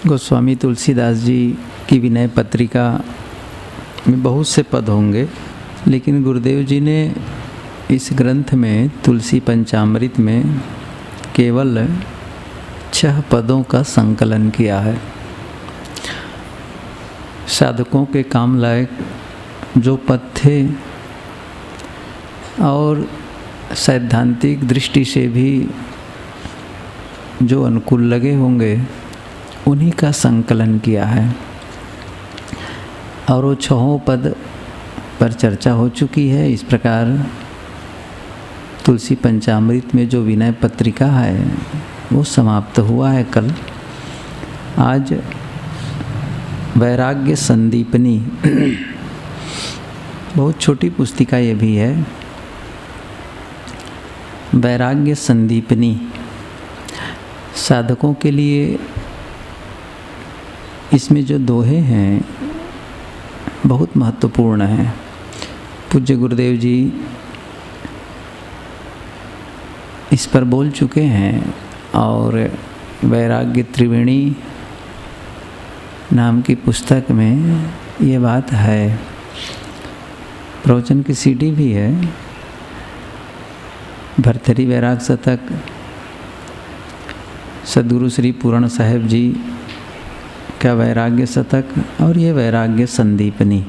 गोस्वामी तुलसीदास जी की विनय पत्रिका में बहुत से पद होंगे, लेकिन गुरुदेव जी ने इस ग्रंथ में तुलसी पंचामृत में केवल 6 पदों का संकलन किया है। साधकों के काम लायक जो पद थे और सैद्धांतिक दृष्टि से भी जो अनुकूल लगे होंगे, उन्हीं का संकलन किया है। और वो 6 पद पर चर्चा हो चुकी है। इस प्रकार तुलसी पंचामृत में जो विनय पत्रिका है वो समाप्त हुआ है कल। आज वैराग्य संदीपनी बहुत छोटी पुस्तिका ये भी है। वैराग्य संदीपनी साधकों के लिए इसमें जो दोहे हैं बहुत महत्वपूर्ण हैं। पूज्य गुरुदेव जी इस पर बोल चुके हैं और वैराग्य त्रिवेणी नाम की पुस्तक में ये बात है। प्रवचन की सीडी भी है। भरथरी वैराग शतक सद्गुरु श्री पूर्ण साहेब जी का वैराग्य शतक और ये वैराग्य संदीपनी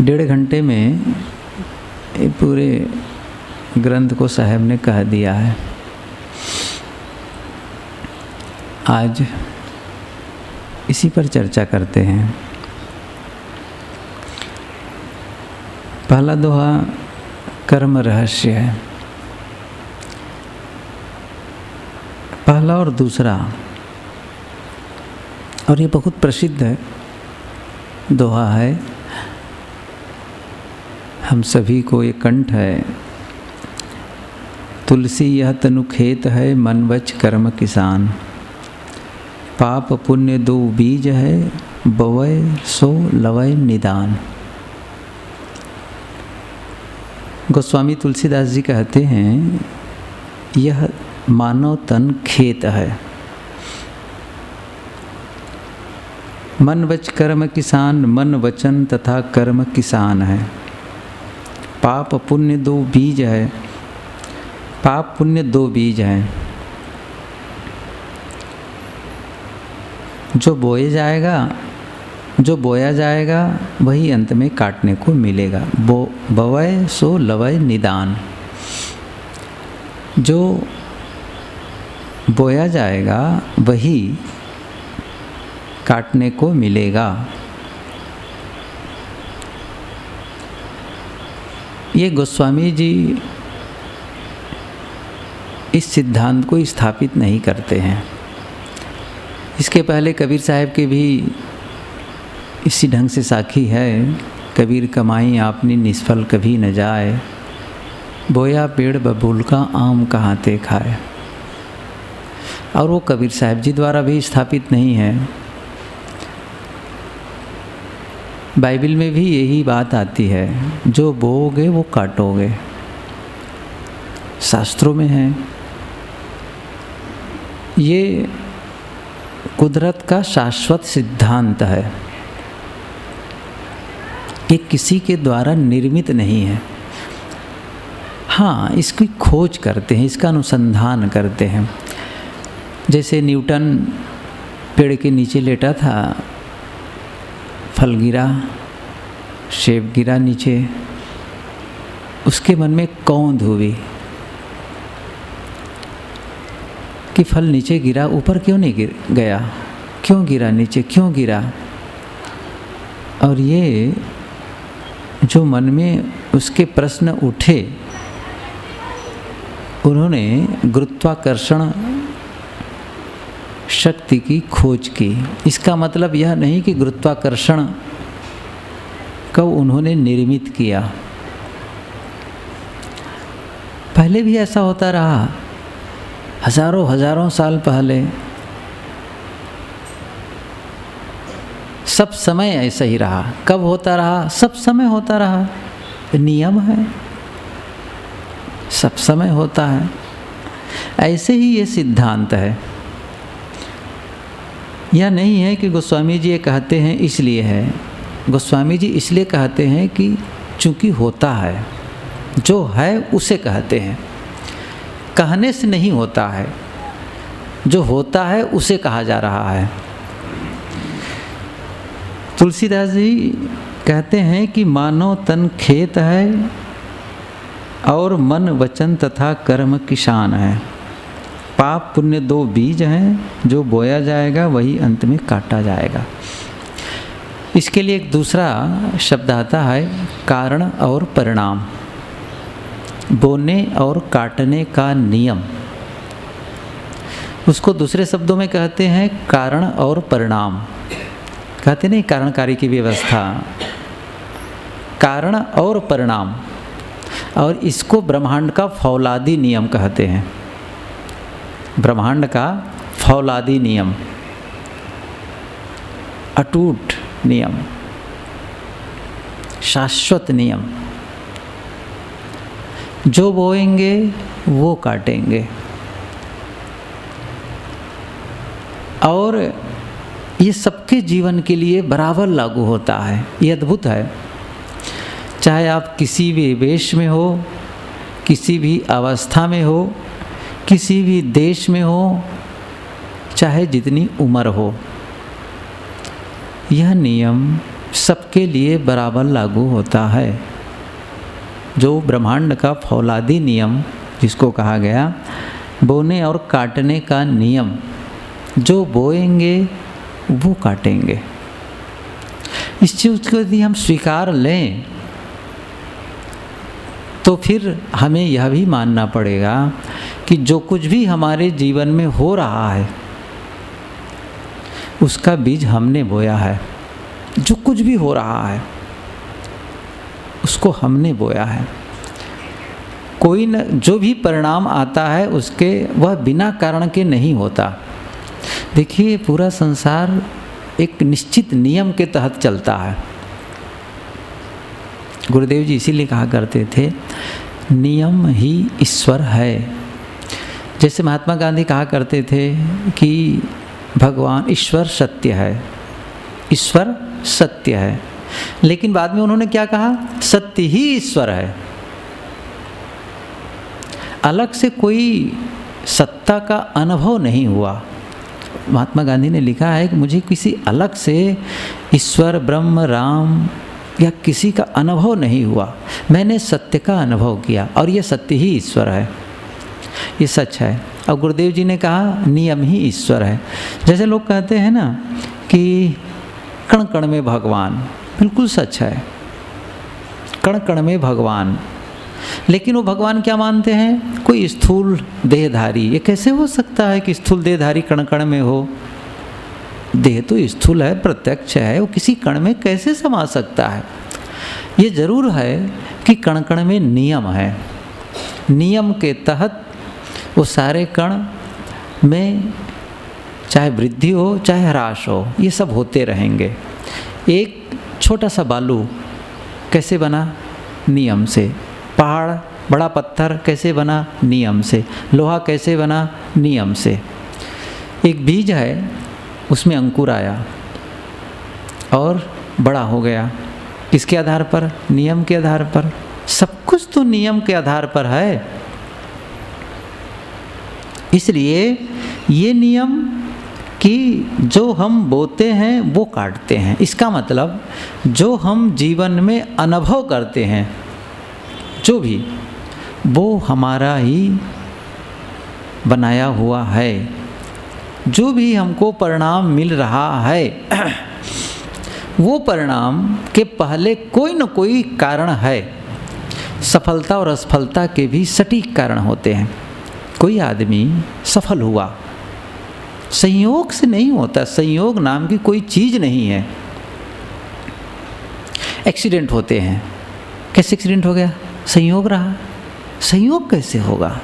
1.5 घंटे में ये पूरे ग्रंथ को साहब ने कह दिया है। आज इसी पर चर्चा करते हैं। पहला दोहा कर्म रहस्य है। पहला और दूसरा, और ये बहुत प्रसिद्ध है दोहा है, हम सभी को ये कंठ है। तुलसी यह तनु खेत है, मन वच कर्म किसान। पाप पुण्य 2 बीज है, बवय सो लवय निदान। गोस्वामी तुलसीदास जी कहते हैं यह मानव तन खेत है। मन वच कर्म किसान, मन वचन तथा कर्म किसान है। पाप पुण्य 2 बीज है। पाप पुण्य 2 बीज हैं। जो बोया जाएगा वही अंत में काटने को मिलेगा। बवय सो लवय निदान। जो बोया जाएगा वही काटने को मिलेगा। ये गोस्वामी जी इस सिद्धांत को स्थापित नहीं करते हैं। इसके पहले कबीर साहब के भी इसी ढंग से साखी है। कबीर कमाई आपने निष्फल कभी न जाए, बोया पेड़ बबूल का आम कहाँ ते खाए। और वो कबीर साहब जी द्वारा भी स्थापित नहीं है। बाइबल में भी यही बात आती है, जो बोओगे वो काटोगे। शास्त्रों में है। ये कुदरत का शाश्वत सिद्धांत है। ये किसी के द्वारा निर्मित नहीं है। हाँ, इसकी खोज करते हैं, इसका अनुसंधान करते हैं। जैसे न्यूटन पेड़ के नीचे लेटा था, फल गिरा, सेब गिरा नीचे, उसके मन में कौंध हुई कि फल नीचे गिरा, ऊपर क्यों नहीं गिर गया, क्यों गिरा नीचे, क्यों गिरा। और ये जो मन में उसके प्रश्न उठे, उन्होंने गुरुत्वाकर्षण शक्ति की खोज की। इसका मतलब यह नहीं कि गुरुत्वाकर्षण को उन्होंने निर्मित किया। पहले भी ऐसा होता रहा, हजारों साल पहले। सब समय ऐसा ही रहा। कब होता रहा? सब समय होता रहा। नियम है, सब समय होता है। ऐसे ही ये सिद्धांत है। यह नहीं है कि गोस्वामी जी ये कहते हैं इसलिए है। गोस्वामी जी इसलिए कहते हैं कि चूँकि होता है, जो है उसे कहते हैं, कहने से नहीं होता है, जो होता है उसे कहा जा रहा है। तुलसीदास जी कहते हैं कि मानव तन खेत है और मन वचन तथा कर्म किसान है। पाप पुण्य दो बीज हैं, जो बोया जाएगा वही अंत में काटा जाएगा। इसके लिए एक दूसरा शब्द आता है, कारण और परिणाम। बोने और काटने का नियम, उसको दूसरे शब्दों में कहते हैं कारण और परिणाम। कहते नहीं कारणकारी की व्यवस्था, कारण और परिणाम। और इसको ब्रह्मांड का फौलादी नियम कहते हैं। ब्रह्मांड का फौलादी नियम, अटूट नियम, शाश्वत नियम। जो बोएंगे वो काटेंगे। और ये सबके जीवन के लिए बराबर लागू होता है। ये अद्भुत है। चाहे आप किसी भी वेश में हो, किसी भी अवस्था में हो, किसी भी देश में हो, चाहे जितनी उम्र हो, यह नियम सबके लिए बराबर लागू होता है। जो ब्रह्मांड का फौलादी नियम जिसको कहा गया, बोने और काटने का नियम, जो बोएंगे वो काटेंगे। इस चीज़ को यदि हम स्वीकार लें तो फिर हमें यह भी मानना पड़ेगा कि जो कुछ भी हमारे जीवन में हो रहा है उसका बीज हमने बोया है। जो कुछ भी हो रहा है उसको हमने बोया है। कोई न, जो भी परिणाम आता है उसके वह बिना कारण के नहीं होता। देखिए, पूरा संसार एक निश्चित नियम के तहत चलता है। गुरुदेव जी इसीलिए कहा करते थे, नियम ही ईश्वर है। जैसे महात्मा गांधी कहा करते थे कि भगवान ईश्वर सत्य है, ईश्वर सत्य है। लेकिन बाद में उन्होंने क्या कहा, सत्य ही ईश्वर है। अलग से कोई सत्ता का अनुभव नहीं हुआ। महात्मा गांधी ने लिखा है कि मुझे किसी अलग से ईश्वर, ब्रह्म, राम या किसी का अनुभव नहीं हुआ। मैंने सत्य का अनुभव किया और ये सत्य ही ईश्वर है, ये सच है। और गुरुदेव जी ने कहा नियम ही ईश्वर है। जैसे लोग कहते हैं ना कि कण कण में भगवान, बिल्कुल सच है, कण कण में भगवान। लेकिन वो भगवान क्या मानते हैं, कोई स्थूल देहधारी। ये कैसे हो सकता है कि स्थूल देहधारी कण कण में हो? देह तो स्थूल है, प्रत्यक्ष है, वो किसी कण में कैसे समा सकता है? ये जरूर है कि कण कण में नियम है। नियम के तहत वो सारे कण में चाहे वृद्धि हो चाहे ह्रास हो, ये सब होते रहेंगे। एक छोटा सा बालू कैसे बना? नियम से। पहाड़, बड़ा पत्थर कैसे बना? नियम से। लोहा कैसे बना? नियम से। एक बीज है, उसमें अंकुर आया और बड़ा हो गया। किसके आधार पर? नियम के आधार पर। सब कुछ तो नियम के आधार पर है। इसलिए ये नियम कि जो हम बोते हैं वो काटते हैं। इसका मतलब जो हम जीवन में अनुभव करते हैं, जो भी, वो हमारा ही बनाया हुआ है। जो भी हमको परिणाम मिल रहा है वो परिणाम के पहले कोई न कोई कारण है। सफलता और असफलता के भी सटीक कारण होते हैं। कोई आदमी सफल हुआ, संयोग से नहीं होता। संयोग नाम की कोई चीज़ नहीं है। एक्सीडेंट होते हैं, कैसे एक्सीडेंट हो गया? संयोग रहा। संयोग कैसे होगा?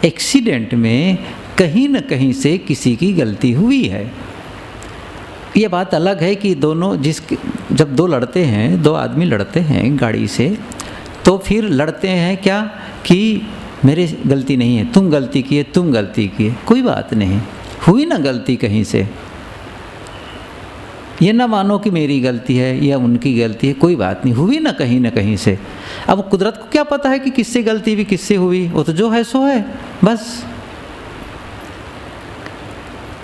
एक्सीडेंट में कहीं न कहीं से किसी की गलती हुई है। ये बात अलग है कि दोनों जब दो लड़ते हैं, दो आदमी लड़ते हैं गाड़ी से, तो फिर लड़ते हैं क्या कि मेरे गलती नहीं है, तुम गलती किए, तुम गलती किए। कोई बात नहीं, हुई ना गलती कहीं से, ये ना मानो कि मेरी गलती है या उनकी गलती है, कोई बात नहीं, हुई ना कहीं से। अब कुदरत को क्या पता है कि किससे गलती हुई किससे हुई, वो तो जो है सो है बस।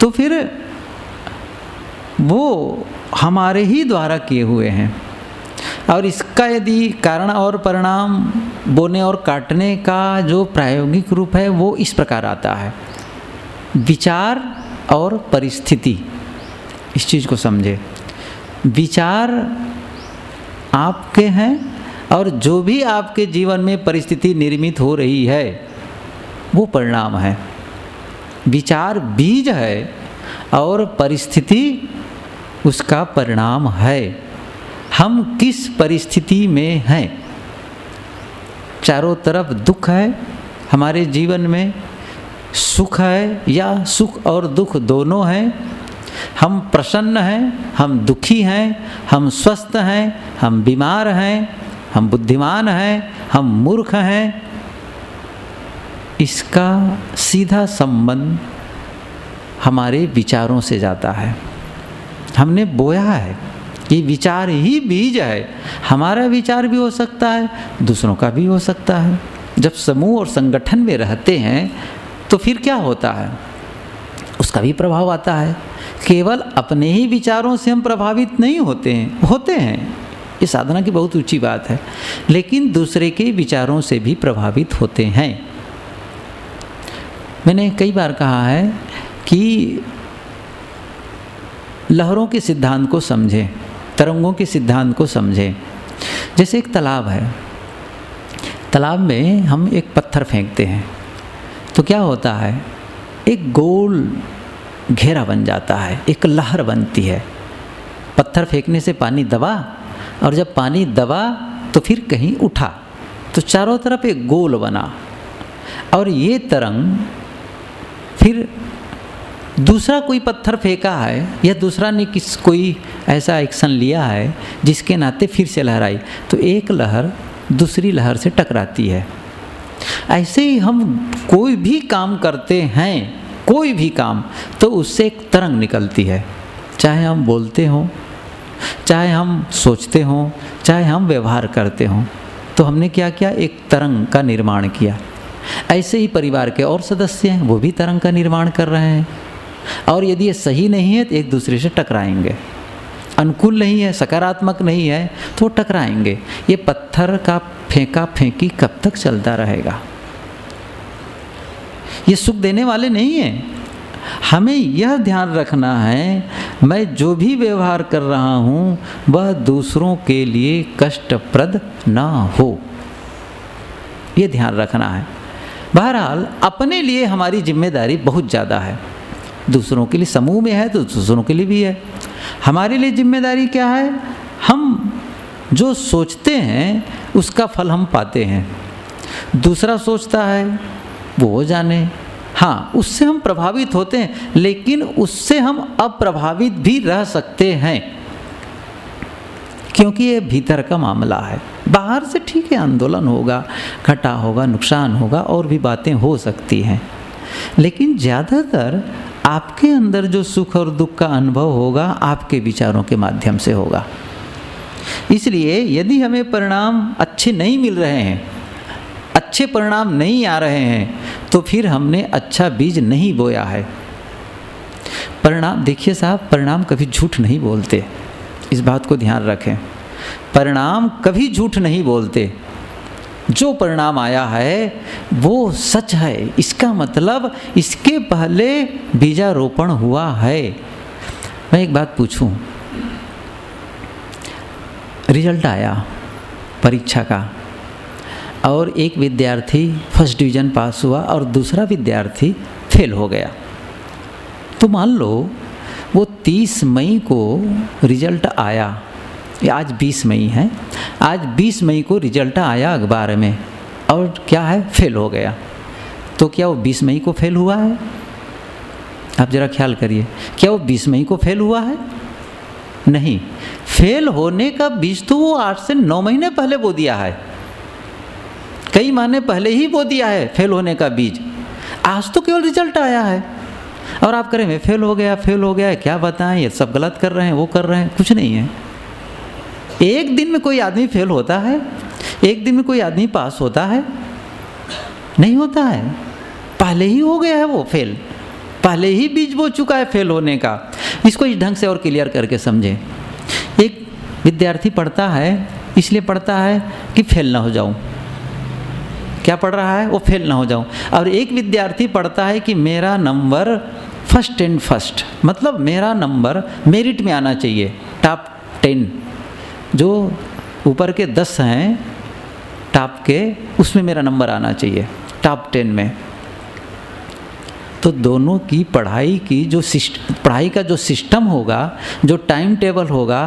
तो फिर वो हमारे ही द्वारा किए हुए हैं। और इसका यदि कारण और परिणाम बोने और काटने का जो प्रायोगिक रूप है वो इस प्रकार आता है, विचार और परिस्थिति। इस चीज़ को समझे, विचार आपके हैं और जो भी आपके जीवन में परिस्थिति निर्मित हो रही है वो परिणाम है। विचार बीज है और परिस्थिति उसका परिणाम है। हम किस परिस्थिति में हैं, चारों तरफ दुख है हमारे जीवन में, सुख है या सुख और दुख दोनों हैं, हम प्रसन्न हैं, हम दुखी हैं, हम स्वस्थ हैं, हम बीमार हैं, हम बुद्धिमान हैं, हम मूर्ख हैं, इसका सीधा संबंध हमारे विचारों से जाता है। हमने बोया है, ये विचार ही बीज है। हमारा विचार भी हो सकता है, दूसरों का भी हो सकता है। जब समूह और संगठन में रहते हैं तो फिर क्या होता है, उसका भी प्रभाव आता है। केवल अपने ही विचारों से हम प्रभावित नहीं होते हैं, ये साधना की बहुत ऊंची बात है, लेकिन दूसरे के विचारों से भी प्रभावित होते हैं। मैंने कई बार कहा है कि लहरों के सिद्धांत को समझें, तरंगों के सिद्धांत को समझें। जैसे एक तालाब है, तालाब में हम एक पत्थर फेंकते हैं तो क्या होता है, एक गोल घेरा बन जाता है, एक लहर बनती है। पत्थर फेंकने से पानी दबा, और जब पानी दबा तो फिर कहीं उठा, तो चारों तरफ एक गोल बना। और ये तरंग फिर दूसरा कोई पत्थर फेंका है या दूसरा ने कोई ऐसा एक्शन लिया है जिसके नाते फिर से लहर आई, तो एक लहर दूसरी लहर से टकराती है। ऐसे ही हम कोई भी काम करते हैं, कोई भी काम, तो उससे एक तरंग निकलती है। चाहे हम बोलते हों, चाहे हम सोचते हों, चाहे हम व्यवहार करते हों, तो हमने क्या किया, एक तरंग का निर्माण किया। ऐसे ही परिवार के और सदस्य हैं, वो भी तरंग का निर्माण कर रहे हैं। और यदि ये सही नहीं है तो एक दूसरे से टकराएंगे, अनुकूल नहीं है, सकारात्मक नहीं है तो टकराएंगे। ये पत्थर का फेंका फेंकी कब तक चलता रहेगा, ये सुख देने वाले नहीं हैं। हमें यह ध्यान रखना है, मैं जो भी व्यवहार कर रहा हूँ वह दूसरों के लिए कष्टप्रद ना हो, ये ध्यान रखना है। बहरहाल अपने लिए हमारी जिम्मेदारी बहुत ज़्यादा है, दूसरों के लिए समूह में है तो दूसरों के लिए भी है। हमारे लिए जिम्मेदारी क्या है, हम जो सोचते हैं उसका फल हम पाते हैं। दूसरा सोचता है वो जाने, हाँ उससे हम प्रभावित होते हैं, लेकिन उससे हम अप्रभावित भी रह सकते हैं, क्योंकि ये भीतर का मामला है। बाहर से ठीक है, आंदोलन होगा, घटा होगा, नुकसान होगा, और भी बातें हो सकती हैं, लेकिन ज़्यादातर आपके अंदर जो सुख और दुख का अनुभव होगा आपके विचारों के माध्यम से होगा। इसलिए यदि हमें परिणाम अच्छे नहीं मिल रहे हैं, अच्छे परिणाम नहीं आ रहे हैं, तो फिर हमने अच्छा बीज नहीं बोया है। परिणाम, देखिए साहब, परिणाम कभी झूठ नहीं बोलते, इस बात को ध्यान रखें। परिणाम कभी झूठ नहीं बोलते, जो परिणाम आया है वो सच है, इसका मतलब इसके पहले बीजारोपण हुआ है। मैं एक बात पूछूं, रिजल्ट आया परीक्षा का और एक विद्यार्थी फर्स्ट डिवीज़न पास हुआ और दूसरा विद्यार्थी फेल हो गया, तो मान लो वो 30 मई को रिजल्ट आया, आज 20 मई है, आज 20 मई को रिजल्ट आया अखबार में, और क्या है, फेल हो गया। तो क्या वो 20 मई को फेल हुआ है? आप ज़रा ख्याल करिए, क्या वो 20 मई को फेल हुआ है? नहीं, फेल होने का बीज तो वो 8 से 9 महीने पहले बो दिया है, कई महीने पहले ही बो दिया है फेल होने का बीज। आज तो केवल रिजल्ट आया है, और आप करें मैं फेल हो गया क्या बताएं, ये सब गलत कर रहे हैं, वो कर रहे हैं, कुछ नहीं है। एक दिन में कोई आदमी फेल होता है? एक दिन में कोई आदमी पास होता है? नहीं होता है। पहले ही हो गया है वो फेल, पहले ही बीज बो चुका है फेल होने का। इसको इस ढंग से और क्लियर करके समझें। एक विद्यार्थी पढ़ता है, इसलिए पढ़ता है कि फेल ना हो जाऊं। क्या पढ़ रहा है? वो फेल ना हो जाऊं। और एक विद्यार्थी पढ़ता है कि मेरा नंबर फर्स्ट एंड फर्स्ट, मतलब मेरा नंबर मेरिट में आना चाहिए, टॉप 10, जो ऊपर के 10 हैं टॉप के, उसमें मेरा नंबर आना चाहिए टॉप 10 में। तो दोनों की पढ़ाई की जो पढ़ाई का जो सिस्टम होगा, जो टाइम टेबल होगा,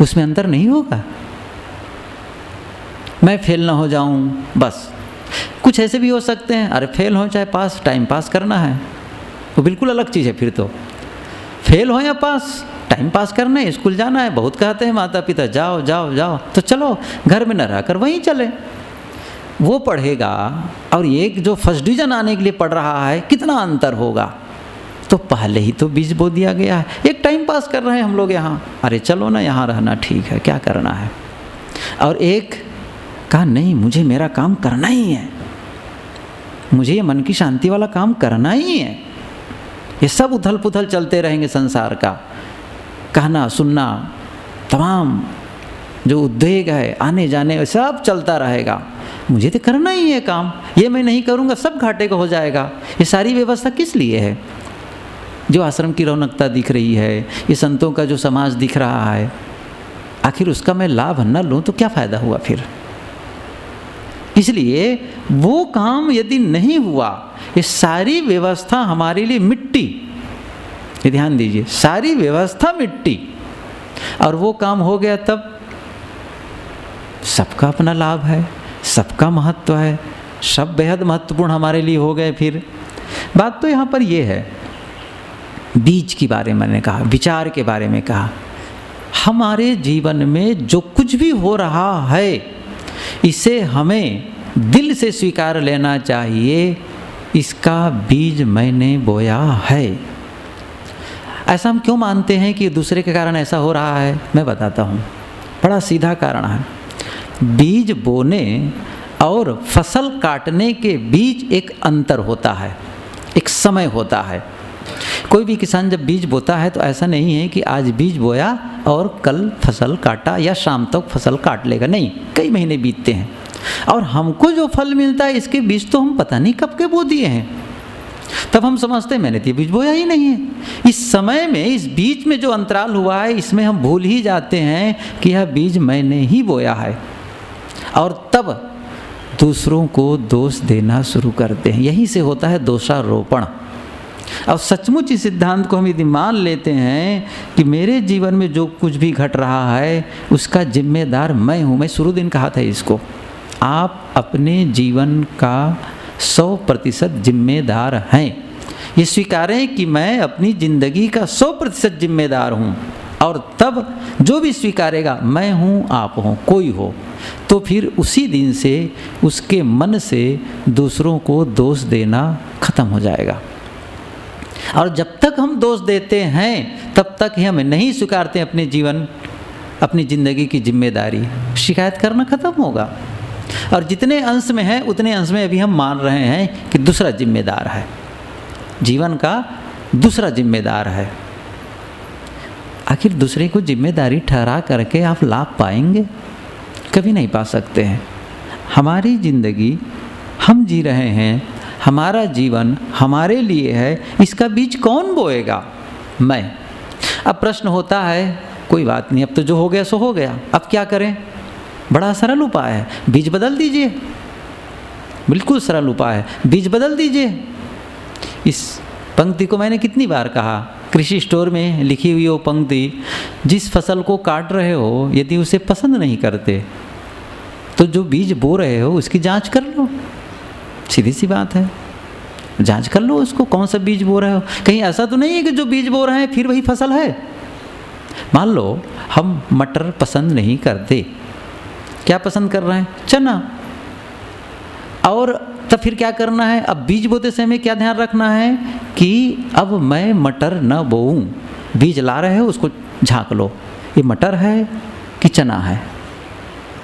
उसमें अंतर नहीं होगा। मैं फेल ना हो जाऊं बस। कुछ ऐसे भी हो सकते हैं, अरे फेल हो चाहे पास, टाइम पास करना है, वो बिल्कुल अलग चीज़ है। फिर तो फेल हो या पास, टाइम पास करना है, स्कूल जाना है। बहुत कहते हैं माता पिता जाओ जाओ जाओ, तो चलो घर में न रहकर वहीं चले। वो पढ़ेगा और एक जो फर्स्ट डिवीज़न आने के लिए पढ़ रहा है, कितना अंतर होगा। तो पहले ही तो बीज बो दिया गया है। एक टाइम पास कर रहे हैं हम लोग यहाँ, अरे चलो ना यहाँ रहना ठीक है, क्या करना है। और एक कहा नहीं, मुझे मेरा काम करना ही है, मुझे ये मन की शांति वाला काम करना ही है। ये सब उथल पुथल चलते रहेंगे संसार का, कहना सुनना, तमाम जो उद्वेग है आने जाने सब चलता रहेगा। मुझे तो करना ही है काम, ये मैं नहीं करूँगा सब घाटे का हो जाएगा। ये सारी व्यवस्था किस लिए है? जो आश्रम की रौनकता दिख रही है, ये संतों का जो समाज दिख रहा है, आखिर उसका मैं लाभ न लूँ तो क्या फ़ायदा हुआ फिर? इसलिए वो काम यदि नहीं हुआ, ये सारी व्यवस्था हमारे लिए मिट्टी, ये ध्यान दीजिए, सारी व्यवस्था मिट्टी। और वो काम हो गया तब सबका अपना लाभ है, सबका महत्व है, सब बेहद महत्वपूर्ण हमारे लिए हो गए। फिर बात तो यहाँ पर ये है, बीज के बारे में मैंने कहा, विचार के बारे में कहा। हमारे जीवन में जो कुछ भी हो रहा है, इसे हमें दिल से स्वीकार लेना चाहिए, इसका बीज मैंने बोया है। ऐसा हम क्यों मानते हैं कि दूसरे के कारण ऐसा हो रहा है? मैं बताता हूँ, बड़ा सीधा कारण है। बीज बोने और फसल काटने के बीच एक अंतर होता है, एक समय होता है। कोई भी किसान जब बीज बोता है तो ऐसा नहीं है कि आज बीज बोया और कल फसल काटा या शाम तक फसल काट लेगा, नहीं, कई महीने बीतते हैं। और हमको जो फल मिलता है इसके बीज तो हम पता नहीं कब के बो दिए हैं, तब हम समझते हैं मैंने तो बीज बोया ही नहीं है। इस समय में, इस बीच में जो अंतराल हुआ है, इसमें हम भूल ही जाते हैं कि यह बीज मैंने ही बोया है, और तब दूसरों को दोष देना शुरू करते हैं। यहीं से होता है दोषारोपण। और सचमुच इस सिद्धांत को हम यदि मान लेते हैं कि मेरे जीवन में जो कुछ भी घट रहा है उसका जिम्मेदार मैं हूँ। मैं शुरू दिन कहा था इसको, आप अपने जीवन का 100% जिम्मेदार हैं। ये स्वीकारें कि मैं अपनी ज़िंदगी का 100% जिम्मेदार हूँ, और तब जो भी स्वीकारेगा मैं हूँ, आप हो, कोई हो, तो फिर उसी दिन से उसके मन से दूसरों को दोष देना खत्म हो जाएगा। और जब तक हम दोष देते हैं तब तक ही हम नहीं स्वीकारते अपने जीवन, अपनी ज़िंदगी की जिम्मेदारी। शिकायत करना खत्म होगा, और जितने अंश में है उतने अंश में अभी हम मान रहे हैं कि दूसरा जिम्मेदार है, जीवन का दूसरा जिम्मेदार है। आखिर दूसरे को जिम्मेदारी ठहरा करके आप लाभ पाएंगे? कभी नहीं पा सकते हैं। हमारी ज़िंदगी हम जी रहे हैं, हमारा जीवन हमारे लिए है, इसका बीज कौन बोएगा? मैं। अब प्रश्न होता है, कोई बात नहीं, अब तो जो हो गया सो हो गया, अब क्या करें? बड़ा सरल उपाय है, बीज बदल दीजिए। बिल्कुल सरल उपाय है, बीज बदल दीजिए। इस पंक्ति को मैंने कितनी बार कहा, कृषि स्टोर में लिखी हुई वो पंक्ति, जिस फसल को काट रहे हो यदि उसे पसंद नहीं करते तो जो बीज बो रहे हो उसकी जांच कर लो। सीधी सी बात है, जांच कर लो उसको, कौन सा बीज बो रहे हो। कहीं ऐसा तो नहीं है कि जो बीज बो रहे हैं फिर वही फसल है। मान लो हम मटर पसंद नहीं करते, क्या पसंद कर रहे हैं? चना। और तब फिर क्या करना है? अब बीज बोते समय क्या ध्यान रखना है कि अब मैं मटर न बोऊं। बीज ला रहे हो, उसको झांक लो, ये मटर है कि चना है?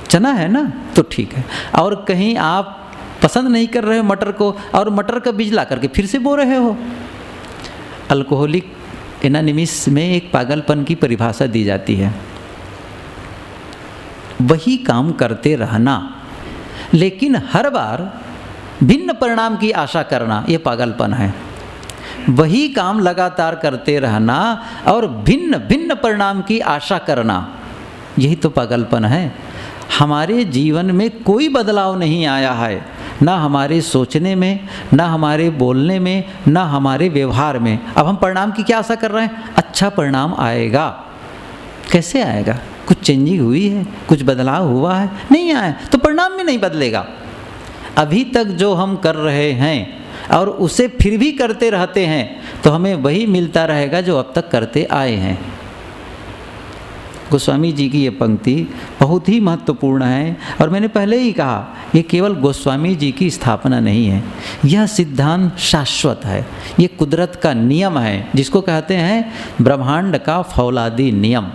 चना है ना, तो ठीक है। और कहीं आप पसंद नहीं कर रहे हो मटर को और मटर का बीज ला करके फिर से बो रहे हो। अल्कोहलिक एनोनिमस में एक पागलपन की परिभाषा दी जाती है, वही काम करते रहना लेकिन हर बार भिन्न परिणाम की आशा करना, ये पागलपन है। वही काम लगातार करते रहना और भिन्न भिन्न परिणाम की आशा करना, यही तो पागलपन है। हमारे जीवन में कोई बदलाव नहीं आया है, ना हमारे सोचने में, ना हमारे बोलने में, ना हमारे व्यवहार में। अब हम परिणाम की क्या आशा कर रहे हैं? अच्छा परिणाम आएगा। कैसे आएगा? कुछ चेंजिंग हुई है, कुछ बदलाव हुआ है? नहीं आया, तो परिणाम भी नहीं बदलेगा। अभी तक जो हम कर रहे हैं और उसे फिर भी करते रहते हैं तो हमें वही मिलता रहेगा जो अब तक करते आए हैं। गोस्वामी जी की ये पंक्ति बहुत ही महत्वपूर्ण है और मैंने पहले ही कहा, ये केवल गोस्वामी जी की स्थापना नहीं है, यह सिद्धांत शाश्वत है। ये कुदरत का नियम है, जिसको कहते हैं ब्रह्मांड का फौलादी नियम,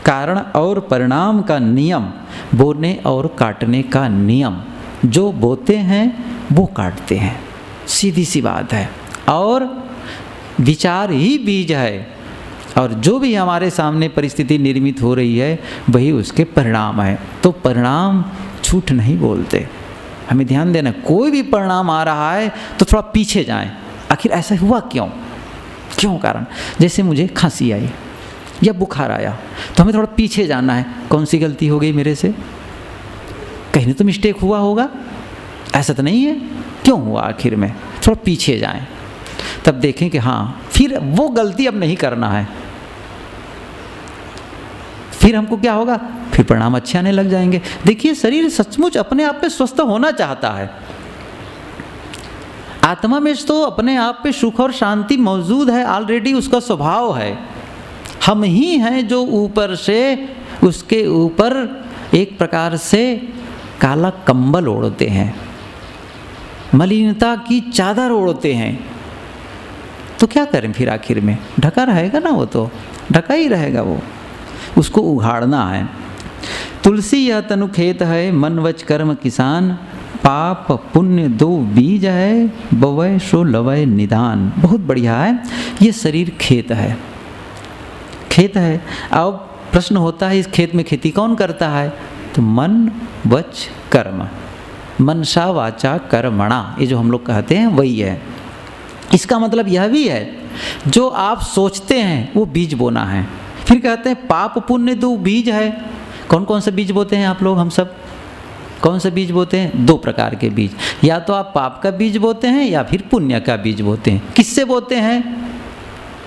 कारण और परिणाम का नियम, बोने और काटने का नियम। जो बोते हैं वो काटते हैं, सीधी सी बात है। और विचार ही बीज है और जो भी हमारे सामने परिस्थिति निर्मित हो रही है वही उसके परिणाम है। तो परिणाम झूठ नहीं बोलते, हमें ध्यान देना। कोई भी परिणाम आ रहा है तो थोड़ा पीछे जाएं, आखिर ऐसा हुआ क्यों, क्यों कारण। जैसे मुझे खांसी आई या बुखार आया तो हमें थोड़ा पीछे जाना है, कौन सी गलती हो गई मेरे से, कहीं तो मिस्टेक हुआ होगा, ऐसा तो नहीं है, क्यों हुआ आखिर में। थोड़ा पीछे जाएं, तब देखें कि हाँ फिर वो गलती अब नहीं करना है। फिर हमको क्या होगा, फिर परिणाम अच्छे आने लग जाएंगे। देखिए, शरीर सचमुच अपने आप पे स्वस्थ होना चाहता है। आत्मा में तो अपने आप पे सुख और शांति मौजूद है, ऑलरेडी उसका स्वभाव है। हम ही हैं जो ऊपर से उसके ऊपर एक प्रकार से काला कंबल ओढ़ते हैं, मलिनता की चादर ओढ़ते हैं। तो क्या करें फिर आखिर में, ढका रहेगा ना, वो तो ढका ही रहेगा, वो उसको उघाड़ना है। तुलसी यह तनु खेत है, मन वच कर्म किसान, पाप पुण्य दो बीज है, बवय सो लवय निदान। बहुत बढ़िया है। ये शरीर खेत है, खेत है। अब प्रश्न होता है, इस खेत में खेती कौन करता है? तो मन वच कर्म, मनसा वाचा कर्मणा, ये जो हम लोग कहते हैं वही है। इसका मतलब यह भी है, जो आप सोचते हैं वो बीज बोना है। फिर कहते हैं पाप पुण्य दो बीज है। कौन कौन से बीज बोते हैं आप लोग, हम सब कौन से बीज बोते हैं? दो प्रकार के बीज, या तो आप पाप का बीज बोते हैं या फिर पुण्य का बीज बोते हैं। किससे बोते हैं?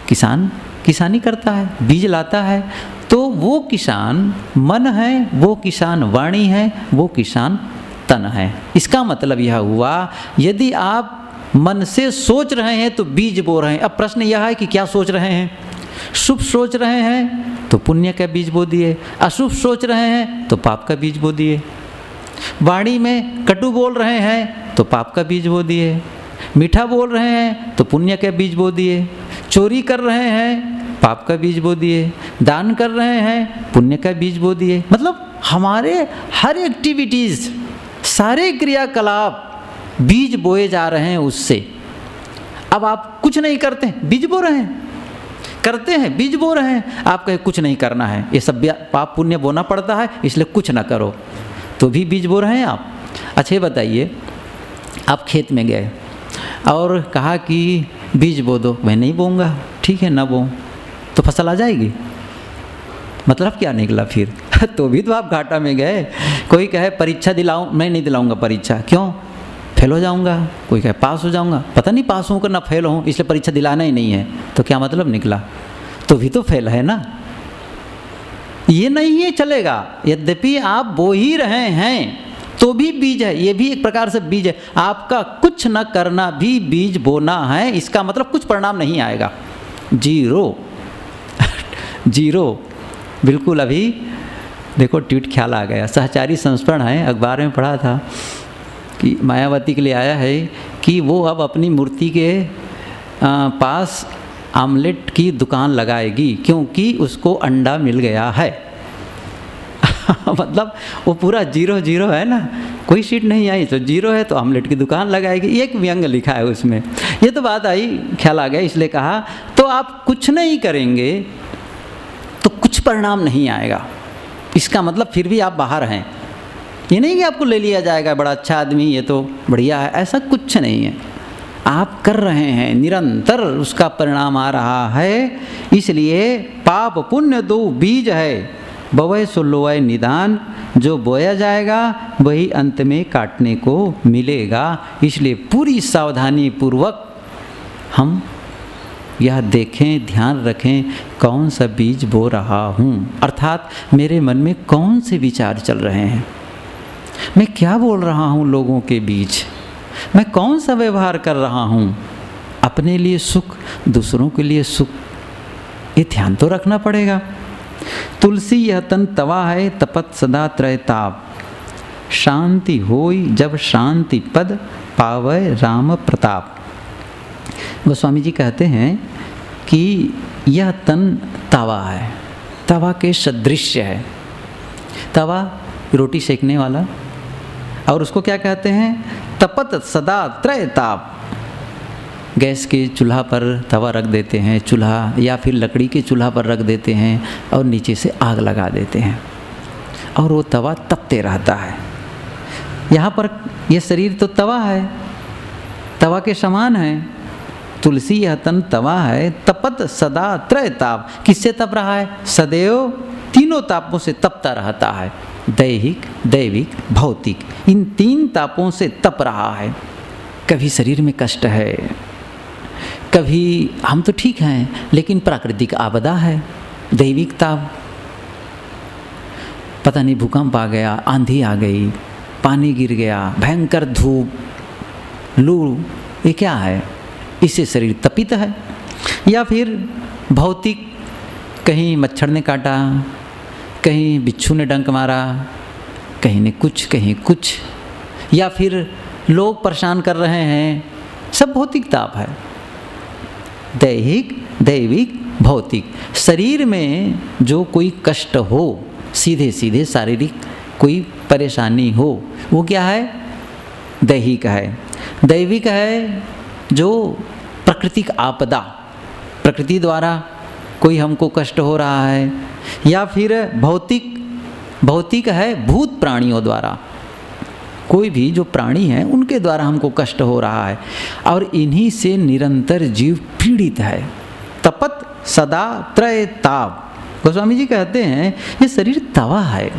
किसान किसानी करता है, बीज लाता है, तो वो किसान मन है, वो किसान वाणी है, वो किसान तन है। इसका मतलब यह हुआ, यदि आप मन से सोच रहे हैं तो बीज बो रहे हैं। अब प्रश्न यह है कि क्या सोच रहे हैं? शुभ सोच रहे हैं तो पुण्य का बीज बो दिए, अशुभ सोच रहे हैं तो पाप का बीज बो दिए। वाणी में कटु बोल रहे हैं तो पाप का बीज बो दिए, मीठा बोल रहे हैं तो पुण्य का बीज बो दिए, चोरी कर रहे हैं पाप का बीज बो दिए, दान कर रहे हैं पुण्य का बीज बो दिए। मतलब हमारे हर एक्टिविटीज़, सारे क्रियाकलाप बीज बोए जा रहे हैं उससे। अब आप कुछ नहीं करते हैं, बीज बो रहे हैं, करते हैं बीज बो रहे हैं। आप कहे कुछ नहीं करना है, ये सब पाप पुण्य बोना पड़ता है इसलिए कुछ ना करो, तो भी बीज बो रहे हैं आप। अच्छा ये बताइए, आप खेत में गए और कहा कि बीज बो दो, मैं नहीं बोऊंगा, ठीक है ना बो, तो फसल आ जाएगी? मतलब क्या निकला फिर? तो भी तो आप घाटा में गए। कोई कहे परीक्षा दिलाऊं, मैं नहीं दिलाऊंगा परीक्षा, क्यों? फेल हो जाऊंगा। कोई कहे पास हो जाऊंगा, पता नहीं पास होकर ना फेल हूँ, इसलिए परीक्षा दिलाना ही नहीं है। तो क्या मतलब निकला? तो भी तो फेल है ना। ये नहीं है चलेगा, यद्यपि आप बो ही रहे हैं तो भी बीज है, ये भी एक प्रकार से बीज है। आपका कुछ न करना भी बीज बोना है, इसका मतलब कुछ परिणाम नहीं आएगा, जीरो जीरो बिल्कुल। अभी देखो ट्वीट ख्याल आ गया, सहचारी संस्मरण है, अखबार में पढ़ा था कि मायावती के लिए आया है कि वो अब अपनी मूर्ति के पास आमलेट की दुकान लगाएगी, क्योंकि उसको अंडा मिल गया है। मतलब वो पूरा 0-0 है ना, कोई सीट नहीं आई तो 0 है, तो आमलेट की दुकान लगाएगी। एक व्यंग लिखा है उसमें। ये तो बात आई, ख्याल आ गया, इसलिए कहा तो आप कुछ नहीं करेंगे तो कुछ परिणाम नहीं आएगा। इसका मतलब फिर भी आप बाहर हैं। ये नहीं कि आपको ले लिया जाएगा, बड़ा अच्छा आदमी, ये तो बढ़िया है, ऐसा कुछ नहीं है। आप कर रहे हैं, निरंतर उसका परिणाम आ रहा है। इसलिए पाप पुण्य दो बीज है, बवै सुलोय निदान। जो बोया जाएगा वही अंत में काटने को मिलेगा। इसलिए पूरी सावधानी पूर्वक हम यह देखें, ध्यान रखें कौन सा बीज बो रहा हूँ, अर्थात मेरे मन में कौन से विचार चल रहे हैं, मैं क्या बोल रहा हूँ लोगों के बीच, मैं कौन सा व्यवहार कर रहा हूँ, अपने लिए सुख, दूसरों के लिए सुख, ये ध्यान तो रखना पड़ेगा। तुलसी यह तन तवा है, तपत सदा त्रय ताप। शांति होई जब शांति पद, पावै राम प्रताप। गोस्वामी जी कहते हैं कि यह तन तवा है, तवा के सदृश है। तवा रोटी सेकने वाला, और उसको क्या कहते हैं, तपत सदा त्रय ताप। गैस के चूल्हा पर तवा रख देते हैं, चूल्हा या फिर लकड़ी के चूल्हा पर रख देते हैं और नीचे से आग लगा देते हैं और वो तवा तपते रहता है। यहाँ पर यह शरीर तो तवा है, तवा के समान है। तुलसी यह तन तवा है, तपत सदा त्रय ताप। किससे तप रहा है, सदैव तीनों तापों से तपता रहता है, दैहिक, दैविक, भौतिक, इन 3 तापों से तप रहा है। कभी शरीर में कष्ट है, कभी हम तो ठीक हैं लेकिन प्राकृतिक आपदा है, दैविक ताप, पता नहीं भूकंप आ गया, आंधी आ गई, पानी गिर गया, भयंकर धूप, लू, ये क्या है, इससे शरीर तपित है। या फिर भौतिक, कहीं मच्छर ने काटा, कहीं बिच्छू ने डंक मारा, कहीं ने कुछ, कहीं कुछ, या फिर लोग परेशान कर रहे हैं, सब भौतिक ताप है। दैहिक, दैविक, भौतिक। शरीर में जो कोई कष्ट हो, सीधे सीधे शारीरिक कोई परेशानी हो, वो क्या है, दैहिक है। दैविक है जो प्राकृतिक आपदा, प्रकृति द्वारा कोई हमको कष्ट हो रहा है। या फिर भौतिक, भौतिक है भूत प्राणियों द्वारा, कोई भी जो प्राणी हैं उनके द्वारा हमको कष्ट हो रहा है, और इन्हीं से निरंतर जीव पीड़ित है। तपत सदा त्रय ताप। गोस्वामी जी कहते हैं ये शरीर तवा है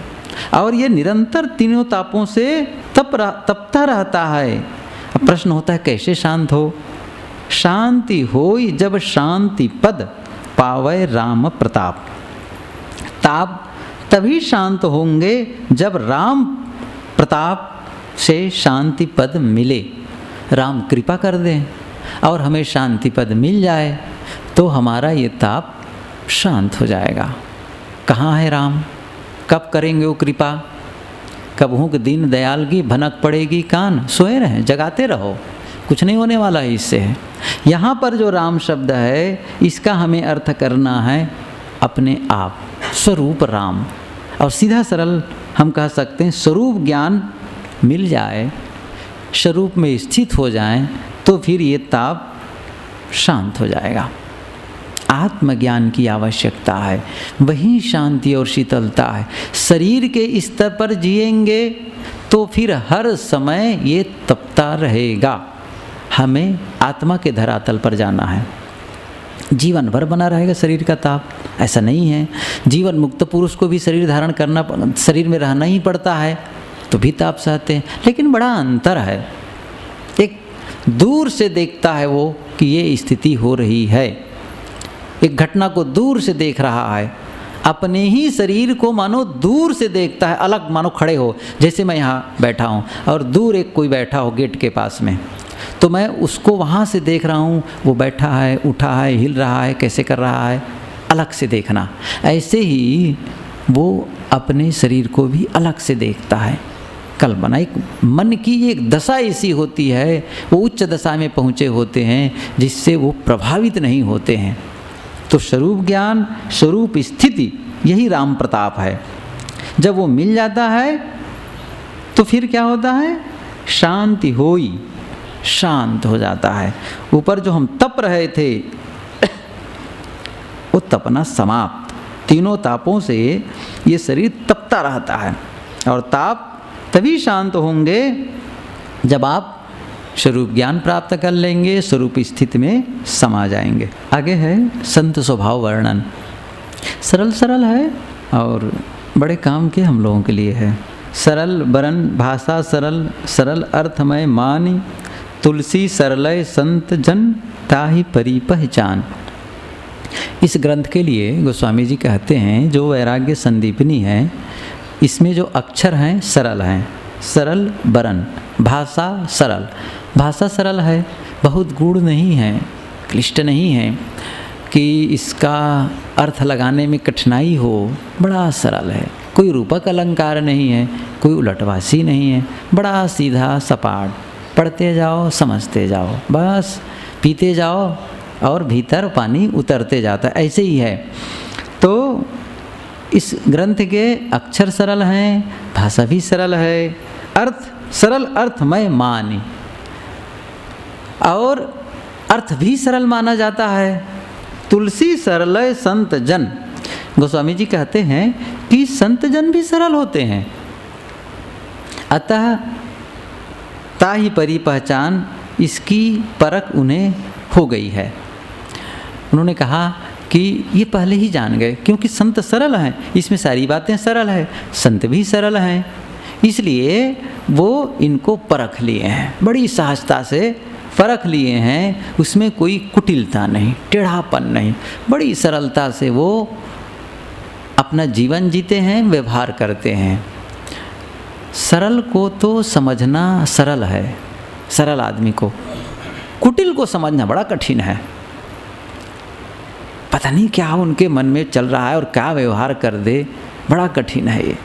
और ये निरंतर तीनों तापों से तपता रहता है। अब प्रश्न होता है कैसे शांत हो। शांति होई जब शांति पद, पावै राम प्रताप। ताप तभी शांत होंगे जब राम प्रताप से शांति पद मिले, राम कृपा कर दें और हमें शांति पद मिल जाए तो हमारा ये ताप शांत हो जाएगा। कहाँ है राम, कब करेंगे वो कृपा। कबहू के दीन दयाल की भनक पड़ेगी कान, सोए रहें, जगाते रहो, कुछ नहीं होने वाला है इससे। यहाँ पर जो राम शब्द है इसका हमें अर्थ करना है अपने आप, स्वरूप राम, और सीधा सरल हम कह सकते हैं स्वरूप ज्ञान मिल जाए, स्वरूप में स्थित हो जाएं तो फिर ये ताप शांत हो जाएगा। आत्मज्ञान की आवश्यकता है, वही शांति और शीतलता है। शरीर के स्तर पर जिएंगे तो फिर हर समय ये तपता रहेगा। हमें आत्मा के धरातल पर जाना है, जीवन भर बना रहेगा शरीर का ताप, ऐसा नहीं है। जीवन मुक्त पुरुष को भी शरीर धारण करना, शरीर में रहना ही पड़ता है, तो भी ताप सहते हैं, लेकिन बड़ा अंतर है। एक दूर से देखता है वो कि ये स्थिति हो रही है, एक घटना को दूर से देख रहा है, अपने ही शरीर को मानो दूर से देखता है, अलग मानो खड़े हो, जैसे मैं यहाँ बैठा हूँ और दूर एक कोई बैठा हो गेट के पास में, तो मैं उसको वहाँ से देख रहा हूँ, वो बैठा है, उठा है, हिल रहा है, कैसे कर रहा है, अलग से देखना। ऐसे ही वो अपने शरीर को भी अलग से देखता है, कल्पना, एक मन की एक दशा ऐसी होती है, वो उच्च दशा में पहुँचे होते हैं जिससे वो प्रभावित नहीं होते हैं। तो स्वरूप ज्ञान, स्वरूप स्थिति, यही राम प्रताप है। जब वो मिल जाता है तो फिर क्या होता है? शांति होई, शांत हो जाता है। ऊपर जो हम तप रहे थे वो तपना समाप्त। तीनों तापों से ये शरीर तपता रहता है, और ताप तभी शांत होंगे जब आप स्वरूप ज्ञान प्राप्त कर लेंगे, स्वरूप स्थिति में समा जाएंगे। आगे है संत स्वभाव वर्णन। सरल सरल है और बड़े काम के हम लोगों के लिए है। सरल बरन भाषा सरल, सरल अर्थमय मानी, तुलसी सरलय संत जन ताहि परि पहचान। इस ग्रंथ के लिए गोस्वामी जी कहते हैं जो वैराग्य संदीपनी है, इसमें जो अक्षर हैं सरल हैं। सरल बरन, भाषा सरल, भाषा सरल है, बहुत गूढ़ नहीं है, क्लिष्ट नहीं है कि इसका अर्थ लगाने में कठिनाई हो, बड़ा सरल है। कोई रूपक अलंकार नहीं है, कोई उलटवासी नहीं है, बड़ा सीधा सपाट, पढ़ते जाओ समझते जाओ, बस पीते जाओ और भीतर पानी उतरते जाता, ऐसे ही है। तो इस ग्रंथ के अक्षर सरल हैं, भाषा भी सरल है, अर्थ सरल अर्थमय मानी, और अर्थ भी सरल माना जाता है। तुलसी सरलय संत जन, गोस्वामी जी कहते हैं कि संत जन भी सरल होते हैं, अतः ताहि परि पहचान, इसकी परख उन्हें हो गई है। उन्होंने कहा कि ये पहले ही जान गए, क्योंकि संत सरल हैं, इसमें सारी बातें सरल है, संत भी सरल हैं, इसलिए वो इनको परख लिए हैं, बड़ी सहजता से परख लिए हैं। उसमें कोई कुटिलता नहीं, टेढ़ापन नहीं, बड़ी सरलता से वो अपना जीवन जीते हैं, व्यवहार करते हैं। सरल को तो समझना सरल है, सरल आदमी को, कुटिल को समझना बड़ा कठिन है। पता नहीं क्या उनके मन में चल रहा है और क्या व्यवहार कर दे, बड़ा कठिन है ये।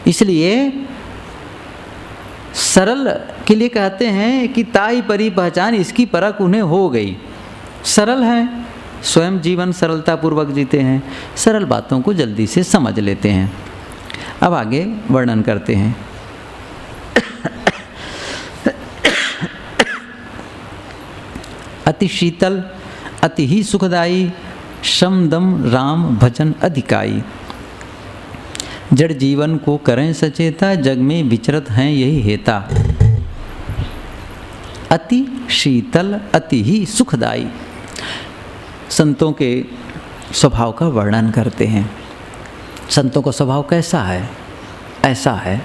इसलिए सरल के लिए कहते हैं कि ताहि परि पहचान, इसकी परख उन्हें हो गई। सरल है, स्वयं जीवन सरलता पूर्वक जीते हैं, सरल बातों को जल्दी से समझ लेते हैं। अब आगे वर्णन करते हैं। अति शीतल अति ही सुखदाई, शम दम राम भजन अधिकाई। जड़ जीवन को करें सचेता, जग में विचरत हैं यही हेता। अति शीतल अति ही सुखदाई, संतों के स्वभाव का वर्णन करते हैं। संतों का स्वभाव कैसा है? ऐसा है।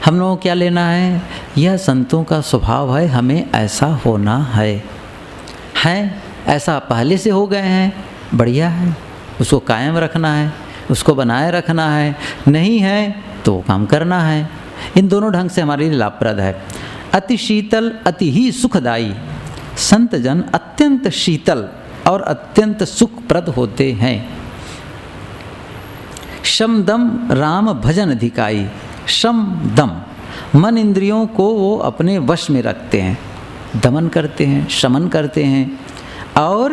हम लोगों को क्या लेना है? यह संतों का स्वभाव है, हमें ऐसा होना है। ऐसा पहले से हो गए हैं, बढ़िया है, उसको कायम रखना है, उसको बनाए रखना है। नहीं है तो काम करना है। इन दोनों ढंग से हमारे लिए लाभप्रद है। अति शीतल अति ही सुखदाई, संत जन अत्यंत शीतल और अत्यंत सुखप्रद होते हैं। शम दम राम भजन अधिकाई, शम दम, मन इंद्रियों को वो अपने वश में रखते हैं, दमन करते हैं, शमन करते हैं। और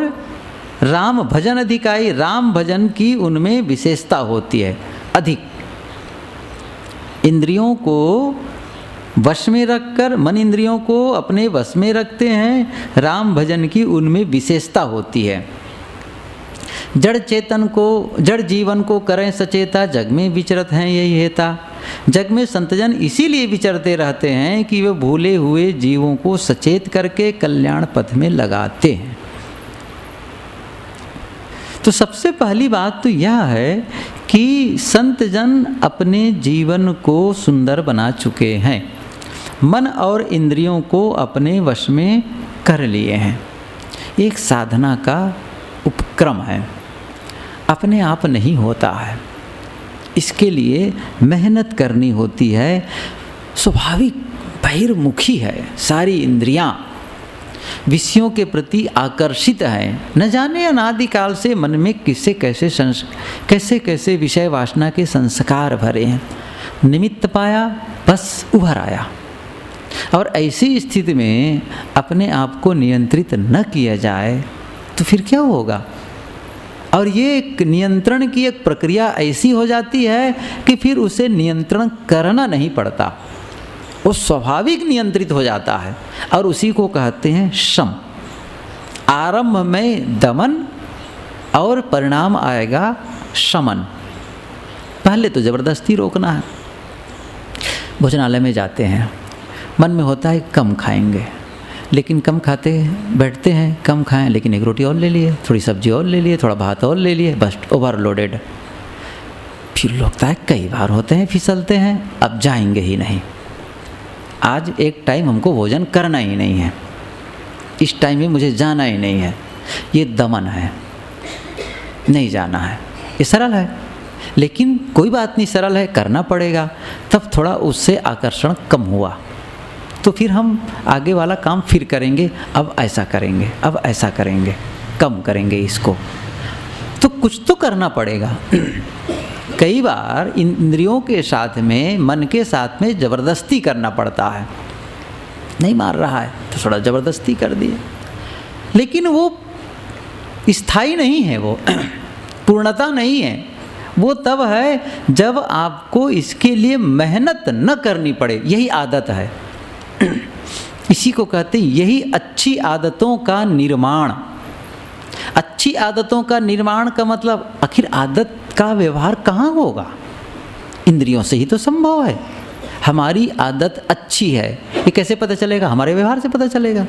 राम भजन अधिकाई, राम भजन की उनमें विशेषता होती है अधिक। इंद्रियों को वश में रखकर, मन इंद्रियों को अपने वश में रखते हैं, राम भजन की उनमें विशेषता होती है। जड़ चेतन को, जड़ जीवन को करें सचेता, जग में विचरत हैं यही हेता। जग में संतजन इसीलिए विचरते रहते हैं कि वे भूले हुए जीवों को सचेत करके कल्याण पथ में लगाते हैं। तो सबसे पहली बात तो यह है कि संत जन अपने जीवन को सुंदर बना चुके हैं, मन और इंद्रियों को अपने वश में कर लिए हैं। एक साधना का उपक्रम है, अपने आप नहीं होता है, इसके लिए मेहनत करनी होती है। स्वाभाविक बहिर्मुखी है सारी इंद्रियां, विषयों के प्रति आकर्षित है। न जाने अनादिकाल से मन में कैसे कैसे विषय वासना के संस्कार भरे हैं। निमित्त पाया बस उभर आया। और ऐसी स्थिति में अपने आप को नियंत्रित न किया जाए तो फिर क्या होगा? और ये एक नियंत्रण की एक प्रक्रिया ऐसी हो जाती है कि फिर उसे नियंत्रण करना नहीं पड़ता, वो स्वाभाविक नियंत्रित हो जाता है। और उसी को कहते हैं शम। आरंभ में दमन और परिणाम आएगा शमन। पहले तो ज़बरदस्ती रोकना है। भोजनालय में जाते हैं, मन में होता है कम खाएंगे, लेकिन कम खाते बैठते हैं, कम खाएं लेकिन एक रोटी और ले लिए, थोड़ी सब्जी और ले लिए, थोड़ा भात और ले लिए, बस ओवरलोडेड। फिर लगता है कई बार होते हैं फिसलते हैं, अब जाएंगे ही नहीं। आज एक टाइम हमको भोजन करना ही नहीं है, इस टाइम में मुझे जाना ही नहीं है। ये दमन है, नहीं जाना है। ये सरल है, लेकिन कोई बात नहीं, सरल है, करना पड़ेगा। तब थोड़ा उससे आकर्षण कम हुआ तो फिर हम आगे वाला काम फिर करेंगे। अब ऐसा करेंगे, अब ऐसा करेंगे, कम करेंगे इसको। तो कुछ तो करना पड़ेगा। कई बार इंद्रियों के साथ में, मन के साथ में ज़बरदस्ती करना पड़ता है। नहीं मार रहा है तो थोड़ा ज़बरदस्ती कर दिए, लेकिन वो स्थायी नहीं है, वो पूर्णता नहीं है। वो तब है जब आपको इसके लिए मेहनत न करनी पड़े। यही आदत है, इसी को कहते हैं, यही अच्छी आदतों का निर्माण। अच्छी आदतों का निर्माण का मतलब आखिर आदत का व्यवहार कहाँ होगा? इंद्रियों से ही तो संभव है। हमारी आदत अच्छी है, ये कैसे पता चलेगा? हमारे व्यवहार से पता चलेगा।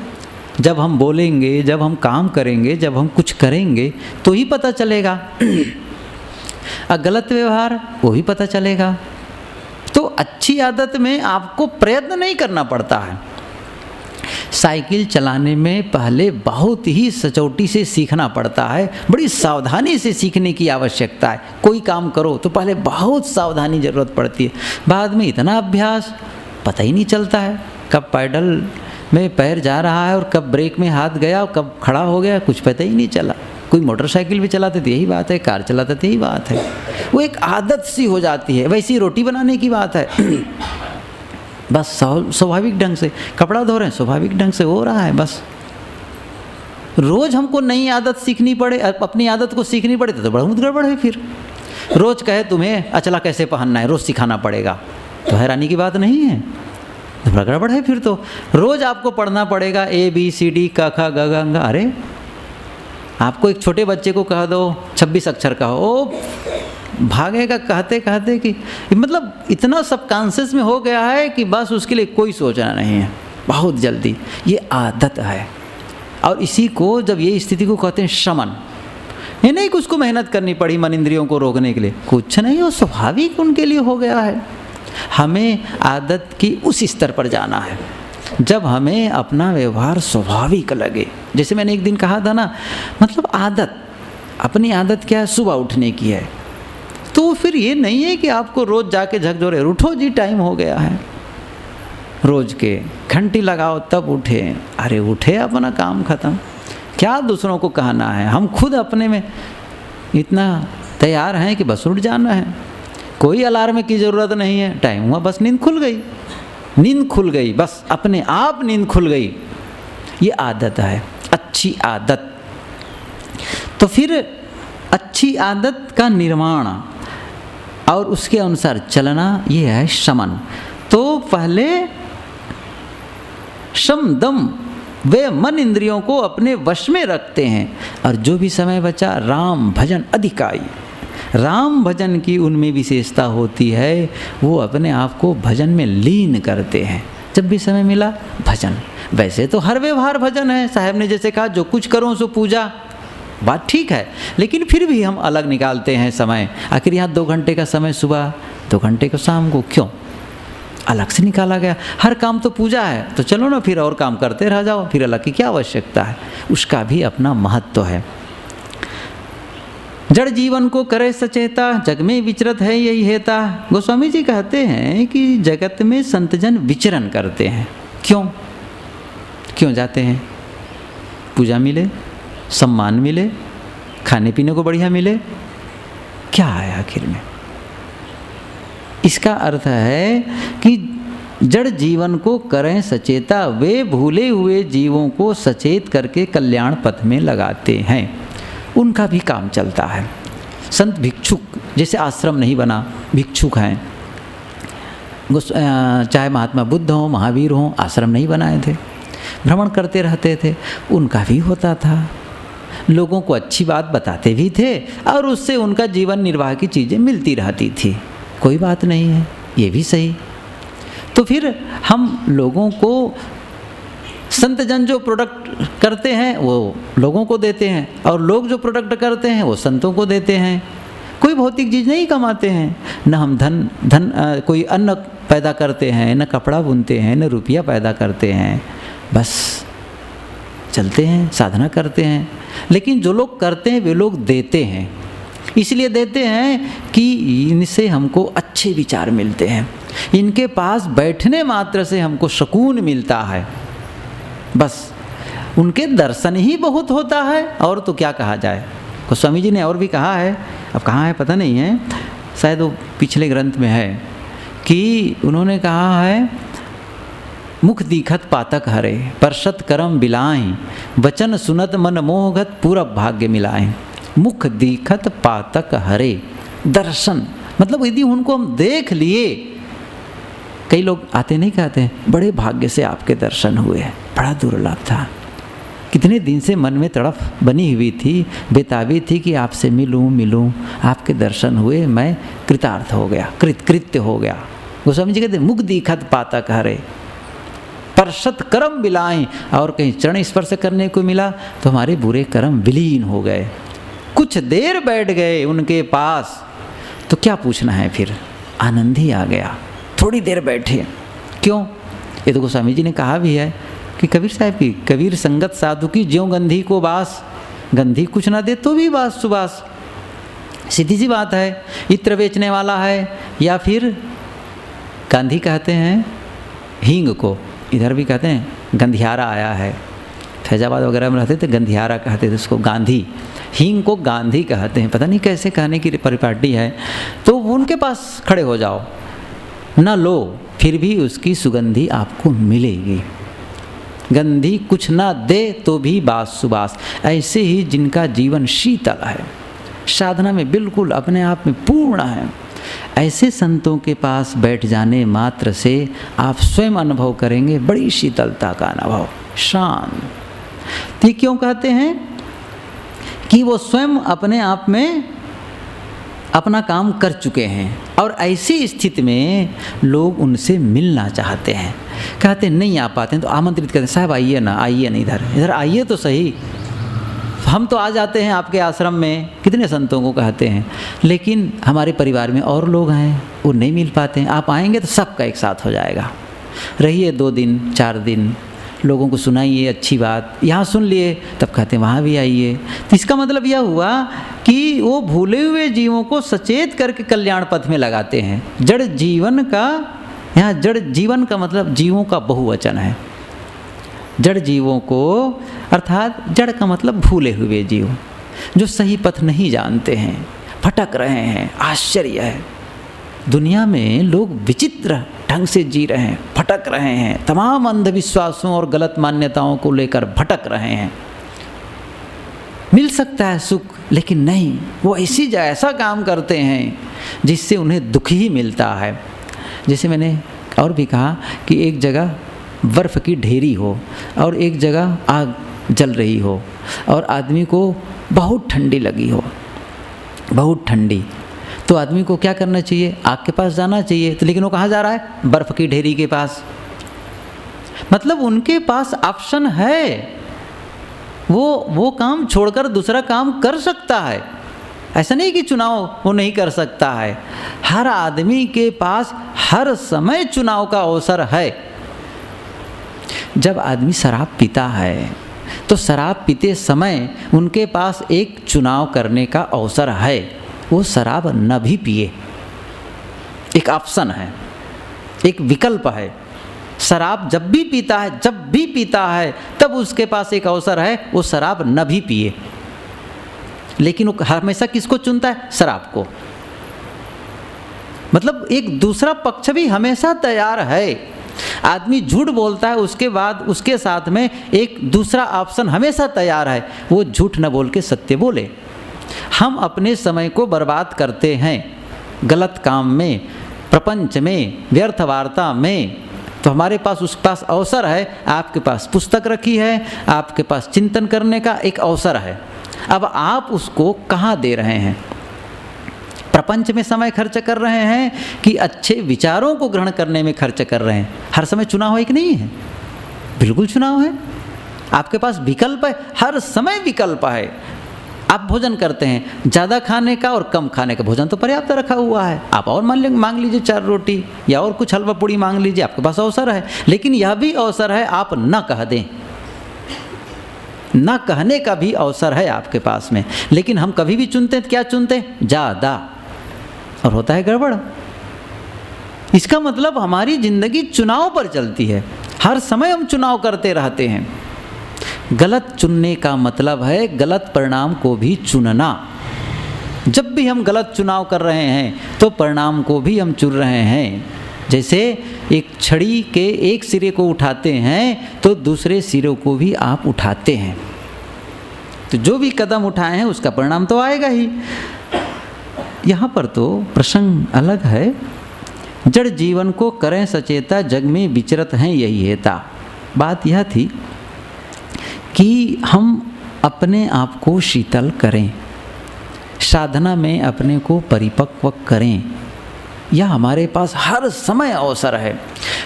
जब हम बोलेंगे, जब हम काम करेंगे, जब हम कुछ करेंगे तो ही पता चलेगा। गलत व्यवहार, वो ही पता चलेगा। तो अच्छी आदत में आपको प्रयत्न नहीं करना पड़ता है। साइकिल चलाने में पहले बहुत ही सचोटी से सीखना पड़ता है, बड़ी सावधानी से सीखने की आवश्यकता है। कोई काम करो तो पहले बहुत सावधानी ज़रूरत पड़ती है, बाद में इतना अभ्यास पता ही नहीं चलता है कब पैडल में पैर जा रहा है और कब ब्रेक में हाथ गया और कब खड़ा हो गया, कुछ पता ही नहीं चला। कोई मोटरसाइकिल भी चलाते थे यही बात है, कार चलाते थे यही बात है। वो एक आदत सी हो जाती है। वैसी रोटी बनाने की बात है, बस स्वाभाविक ढंग से कपड़ा धो रहे हैं, स्वाभाविक ढंग से हो रहा है। बस रोज़ हमको नई आदत सीखनी पड़े, अपनी आदत को सीखनी पड़े तो बहुत गड़बड़ है। फिर रोज़ कहे तुम्हें अचला कैसे पहनना है, रोज़ सिखाना पड़ेगा, तो हैरानी की बात नहीं है, तो बड़ा गड़बड़ है। फिर तो रोज़ आपको पढ़ना पड़ेगा ABCD क ख ग घ ङ। अरे आपको एक छोटे बच्चे को कह दो 26 अक्षर का हो, भागेगा कहते कहते कि मतलब इतना सबकॉन्शियस में हो गया है कि बस उसके लिए कोई सोचना नहीं है, बहुत जल्दी। ये आदत है। और इसी को जब ये स्थिति को कहते हैं शमन। ये नहीं कि उसको मेहनत करनी पड़ी मन इंद्रियों को रोकने के लिए, कुछ नहीं, वो स्वाभाविक उनके लिए हो गया है। हमें आदत की उस स्तर पर जाना है जब हमें अपना व्यवहार स्वाभाविक लगे। जैसे मैंने एक दिन कहा था ना, मतलब आदत, अपनी आदत क्या है? सुबह उठने की है। तो फिर ये नहीं है कि आपको रोज़ जाके झकझोरे उठो जी टाइम हो गया है, रोज़ के घंटी लगाओ तब उठे। अरे उठे, अपना काम ख़त्म, क्या दूसरों को कहना है? हम खुद अपने में इतना तैयार हैं कि बस उठ जाना है, कोई अलार्म की ज़रूरत नहीं है। टाइम हुआ बस नींद खुल गई, नींद खुल गई, बस अपने आप नींद खुल गई। ये आदत है, अच्छी आदत। तो फिर अच्छी आदत का निर्माण और उसके अनुसार चलना, ये है शमन। तो पहले शम दम वे मन इंद्रियों को अपने वश में रखते हैं, और जो भी समय बचा राम भजन अधिकाई। राम भजन की उनमें विशेषता होती है, वो अपने आप को भजन में लीन करते हैं। जब भी समय मिला भजन। वैसे तो हर व्यवहार भजन है, साहब ने जैसे कहा जो कुछ करो सो पूजा, बात ठीक है, लेकिन फिर भी हम अलग निकालते हैं समय। आखिर यहाँ 2 घंटे का समय सुबह, 2 घंटे को शाम को, क्यों अलग से निकाला गया? हर काम तो पूजा है, तो चलो ना फिर और काम करते रह जाओ, फिर अलग की क्या आवश्यकता है? उसका भी अपना महत्व है। जड़ जीवन को करे सचेता, जग में विचरत है यही हेता। गोस्वामी जी कहते हैं कि जगत में संतजन विचरण करते हैं। क्यों जाते हैं? पूजा मिले, सम्मान मिले, खाने पीने को बढ़िया मिले, क्या है आखिर में? इसका अर्थ है कि जड़ जीवन को करें सचेता, वे भूले हुए जीवों को सचेत करके कल्याण पथ में लगाते हैं। उनका भी काम चलता है। संत भिक्षुक, जैसे आश्रम नहीं बना, भिक्षुक हैं, चाहे महात्मा बुद्ध हों, महावीर हों, आश्रम नहीं बनाए थे, भ्रमण करते रहते थे, उनका भी होता था। लोगों को अच्छी बात बताते भी थे और उससे उनका जीवन निर्वाह की चीज़ें मिलती रहती थी, कोई बात नहीं है, ये भी सही। तो फिर हम लोगों को, संत जन जो प्रोडक्ट करते हैं वो लोगों को देते हैं, और लोग जो प्रोडक्ट करते हैं वो संतों को देते हैं। कोई भौतिक चीज़ नहीं कमाते हैं, न हम धन कोई अन्न पैदा करते हैं, न कपड़ा बुनते हैं, न रुपया पैदा करते हैं, बस चलते हैं, साधना करते हैं। लेकिन जो लोग करते हैं वे लोग देते हैं, इसलिए देते हैं कि इनसे हमको अच्छे विचार मिलते हैं, इनके पास बैठने मात्र से हमको सुकून मिलता है, बस उनके दर्शन ही बहुत होता है, और तो क्या कहा जाए। गोस्वामी जी ने और भी कहा है, अब कहाँ है पता नहीं है, शायद वो पिछले ग्रंथ में है, कि उन्होंने कहा है, मुख दीखत पातक हरे, परसत करम बिलाएं, वचन सुनत मन मोहगत, पूरा भाग्य मिलाएं। मुख दीखत पातक हरे, दर्शन मतलब यदि उनको हम देख लिए, कई लोग आते नहीं कहते हैं, बड़े भाग्य से आपके दर्शन हुए, बड़ा दुर्लभ था, कितने दिन से मन में तड़प बनी हुई थी, बेताबी थी कि आपसे मिलूं, आपके दर्शन हुए, मैं कृतार्थ हो गया, कृत्य हो गया। गोस्वामी जी कहते मुख दीखत पातक हरे, परसत कर्म बिलाएं, और कहीं चरण स्पर्श करने को मिला तो हमारे बुरे कर्म विलीन हो गए। कुछ देर बैठ गए उनके पास तो क्या पूछना है, फिर आनंद ही आ गया। थोड़ी देर बैठे, क्यों? ये तो गोस्वामी जी ने कहा भी है कि कबीर साहब की, कबीर संगत साधु की ज्यों गंधी को बास, गंधी कुछ ना दे तो भी बास सुबास। सीधी सी बात है, इत्र बेचने वाला है, या फिर गांधी कहते हैं हींग को, इधर भी कहते हैं गंधियारा आया है, फैजाबाद वगैरह में रहते थे, गंधियारा कहते थे उसको, गांधी, हींग को गांधी कहते हैं, पता नहीं कैसे कहने की परिपाटी है। तो उनके पास खड़े हो जाओ, ना लो फिर भी उसकी सुगंधी आपको मिलेगी, गंधी कुछ ना दे तो भी बास सुबास। ऐसे ही जिनका जीवन शीतल है, साधना में बिल्कुल अपने आप में पूर्ण है, ऐसे संतों के पास बैठ जाने मात्र से आप स्वयं अनुभव करेंगे बड़ी शीतलता का अनुभव, शांत। ये क्यों कहते हैं कि वो स्वयं अपने आप में अपना काम कर चुके हैं, और ऐसी स्थिति में लोग उनसे मिलना चाहते हैं, कहते नहीं आ पाते हैं तो आमंत्रित करते हैं, साहब आइए ना, आइए ना, इधर आइए तो सही, हम तो आ जाते हैं आपके आश्रम में, कितने संतों को कहते हैं, लेकिन हमारे परिवार में और लोग हैं वो नहीं मिल पाते हैं, आप आएंगे तो सबका एक साथ हो जाएगा, रहिए 2 दिन 4 दिन, लोगों को सुनाइए अच्छी बात, यहाँ सुन लिए तब कहते हैं वहाँ भी आइए। तो इसका मतलब यह हुआ कि वो भूले हुए जीवों को सचेत करके कल्याण पथ में लगाते हैं। जड़ जीवन का, यहाँ जड़ जीवन का मतलब जीवों का बहुवचन है, जड़ जीवों को, अर्थात जड़ का मतलब भूले हुए जीव, जो सही पथ नहीं जानते हैं, भटक रहे हैं। आश्चर्य है, दुनिया में लोग विचित्र ढंग से जी रहे हैं, भटक रहे हैं, तमाम अंधविश्वासों और गलत मान्यताओं को लेकर भटक रहे हैं। मिल सकता है सुख, लेकिन नहीं, वो ऐसा काम करते हैं जिससे उन्हें दुख ही मिलता है। जैसे मैंने और भी कहा कि एक जगह बर्फ़ की ढेरी हो और एक जगह आग जल रही हो, और आदमी को बहुत ठंडी लगी हो, बहुत ठंडी, तो आदमी को क्या करना चाहिए? आग के पास जाना चाहिए। तो लेकिन वो कहाँ जा रहा है? बर्फ़ की ढेरी के पास। मतलब उनके पास ऑप्शन है, वो काम छोड़कर दूसरा काम कर सकता है। ऐसा नहीं कि चुनाव वो नहीं कर सकता है, हर आदमी के पास हर समय चुनाव का अवसर है। जब आदमी शराब पीता है तो शराब पीते समय उनके पास एक चुनाव करने का अवसर है, वो शराब न भी पिए, एक ऑप्शन है, एक विकल्प है। शराब जब भी पीता है तब उसके पास एक अवसर है वो शराब न भी पिए, लेकिन वो हमेशा किसको चुनता है? शराब को। मतलब एक दूसरा पक्ष भी हमेशा तैयार है। आदमी झूठ बोलता है, उसके बाद उसके साथ में एक दूसरा ऑप्शन हमेशा तैयार है, वो झूठ न बोल के सत्य बोले। हम अपने समय को बर्बाद करते हैं गलत काम में, प्रपंच में, व्यर्थ वार्ता में, तो हमारे पास उसके पास अवसर है। आपके पास पुस्तक रखी है, आपके पास चिंतन करने का एक अवसर है, अब आप उसको कहाँ दे रहे हैं? प्रपंच में समय खर्च कर रहे हैं कि अच्छे विचारों को ग्रहण करने में खर्च कर रहे हैं? हर समय चुनाव है कि नहीं है? बिल्कुल चुनाव है। आपके पास विकल्प है, हर समय विकल्प है। आप भोजन करते हैं, ज़्यादा खाने का और कम खाने का, भोजन तो पर्याप्त रखा हुआ है। आप और मांग लीजिए 4 रोटी या और कुछ हलवा पूड़ी मांग लीजिए, आपके पास अवसर है। लेकिन यह भी अवसर है आप न कह दें, न कहने का भी अवसर है आपके पास में। लेकिन हम कभी भी चुनते हैं, क्या चुनते हैं? ज़्यादा, और होता है गड़बड़। इसका मतलब हमारी जिंदगी चुनाव पर चलती है, हर समय हम चुनाव करते रहते हैं। गलत चुनने का मतलब है गलत परिणाम को भी चुनना। जब भी हम गलत चुनाव कर रहे हैं तो परिणाम को भी हम चुन रहे हैं। जैसे एक छड़ी के एक सिरे को उठाते हैं तो दूसरे सिरे को भी आप उठाते हैं, तो जो भी कदम उठाए हैं उसका परिणाम तो आएगा ही। यहाँ पर तो प्रसंग अलग है। जड़ जीवन को करें सचेता, जग में विचरत हैं यही हेता। बात यह थी कि हम अपने आप को शीतल करें, साधना में अपने को परिपक्व करें। यह हमारे पास हर समय अवसर है।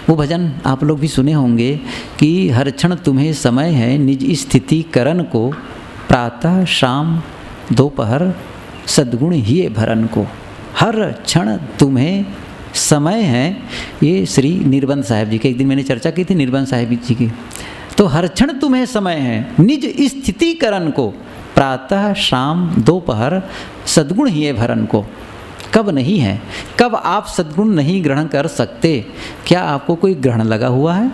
वो भजन आप लोग भी सुने होंगे कि हर क्षण तुम्हें समय है निज स्थिति करन को, प्रातः शाम दोपहर सद्गुण हिये भरन को। हर क्षण तुम्हें समय है। ये श्री निर्बंध साहिब जी के, एक दिन मैंने चर्चा की थी निर्बंध साहिब जी की। तो हर क्षण तुम्हें समय है निज स्थिति करन को, प्रातः शाम दोपहर सद्गुण हिये भरन को। कब नहीं है? कब आप सद्गुण नहीं ग्रहण कर सकते? क्या आपको कोई ग्रहण लगा हुआ है?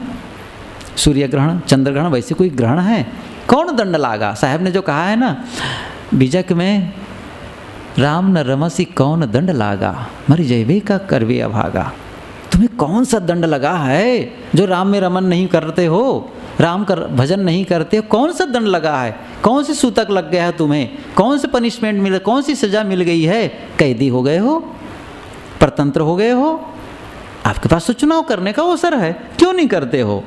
सूर्य ग्रहण, चंद्र ग्रहण, वैसे कोई ग्रहण है? कौन दंड लागा? साहब ने जो कहा है ना, बीजक में राम न रमसी कौन दंड लागा, मरि जैवे का करवे अभागा। तुम्हें कौन सा दंड लगा है जो राम में रमन नहीं करते हो, राम का भजन नहीं करते हो? कौन सा दंड लगा है? कौन सी सूतक लग गया है तुम्हें? कौन से पनिशमेंट मिले, कौन सी सजा मिल गई है? कैदी हो गए हो, परतंत्र हो गए हो? आपके पास तो चुनाव करने का अवसर है, क्यों नहीं करते हो?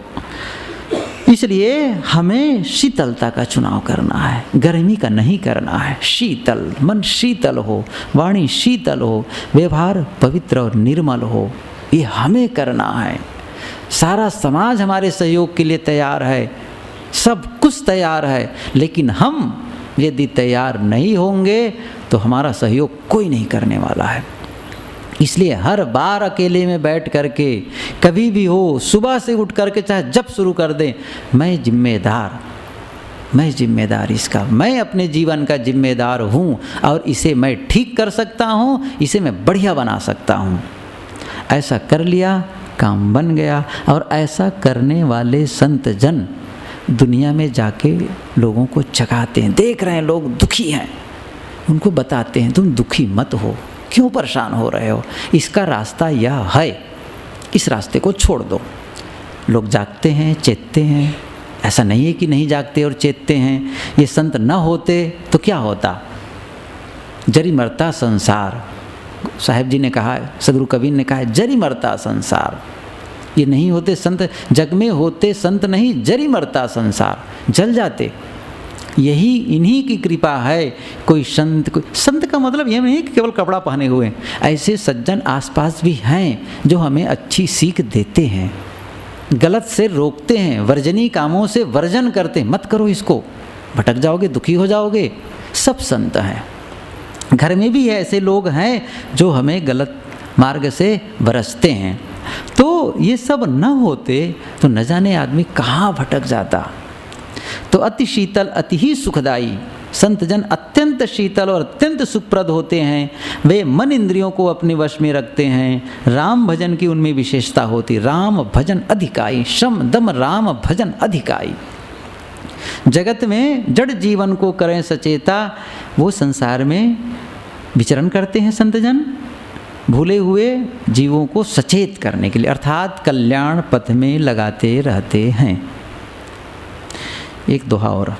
इसलिए हमें शीतलता का चुनाव करना है, गर्मी का नहीं करना है। शीतल मन शीतल हो, वाणी शीतल हो, व्यवहार पवित्र और निर्मल हो, ये हमें करना है। सारा समाज हमारे सहयोग के लिए तैयार है, सब कुछ तैयार है, लेकिन हम यदि तैयार नहीं होंगे तो हमारा सहयोग कोई नहीं करने वाला है। इसलिए हर बार अकेले में बैठ करके, कभी भी हो, सुबह से उठ करके चाहे जब शुरू कर दें, मैं जिम्मेदार इसका, मैं अपने जीवन का जिम्मेदार हूँ और इसे मैं ठीक कर सकता हूँ, इसे मैं बढ़िया बना सकता हूँ। ऐसा कर लिया, काम बन गया। और ऐसा करने वाले संत जन दुनिया में जाके लोगों को जगाते हैं। देख रहे हैं लोग दुखी हैं, उनको बताते हैं तुम दुखी मत हो, क्यों परेशान हो रहे हो, इसका रास्ता यह है, इस रास्ते को छोड़ दो। लोग जागते हैं, चेतते हैं। ऐसा नहीं है कि नहीं जागते और चेतते हैं। ये संत न होते तो क्या होता? जरी मरता संसार। साहिब जी ने कहा, सदगुरु कबीर ने कहा, जरी मरता संसार। ये नहीं होते संत, जग में होते संत नहीं, जरी मरता संसार, जल जाते। यही इन्हीं की कृपा है। कोई संत का मतलब यह नहीं कि केवल कपड़ा पहने हुए, ऐसे सज्जन आसपास भी हैं जो हमें अच्छी सीख देते हैं, गलत से रोकते हैं, वर्जनीय कामों से वर्जन करते हैं। मत करो इसको, भटक जाओगे, दुखी हो जाओगे। सब संत हैं। घर में भी ऐसे लोग हैं जो हमें गलत मार्ग से बरसते हैं। तो ये सब न होते तो न जाने आदमी कहाँ भटक जाता। तो अति शीतल, अति ही सुखदाई, संतजन अत्यंत अत्यंत शीतल और अत्यंत सुखप्रद होते हैं। वे मन इंद्रियों को अपने वश में रखते हैं। राम भजन की उनमें विशेषता होती। राम भजन अधिकाई, शम दम राम भजन अधिकाई। जगत में जड़ जीवन को करें सचेता, वो संसार में विचरण करते हैं संतजन भूले हुए जीवों को सचेत करने के लिए, अर्थात कल्याण पथ में लगाते रहते हैं। एक दोहा और।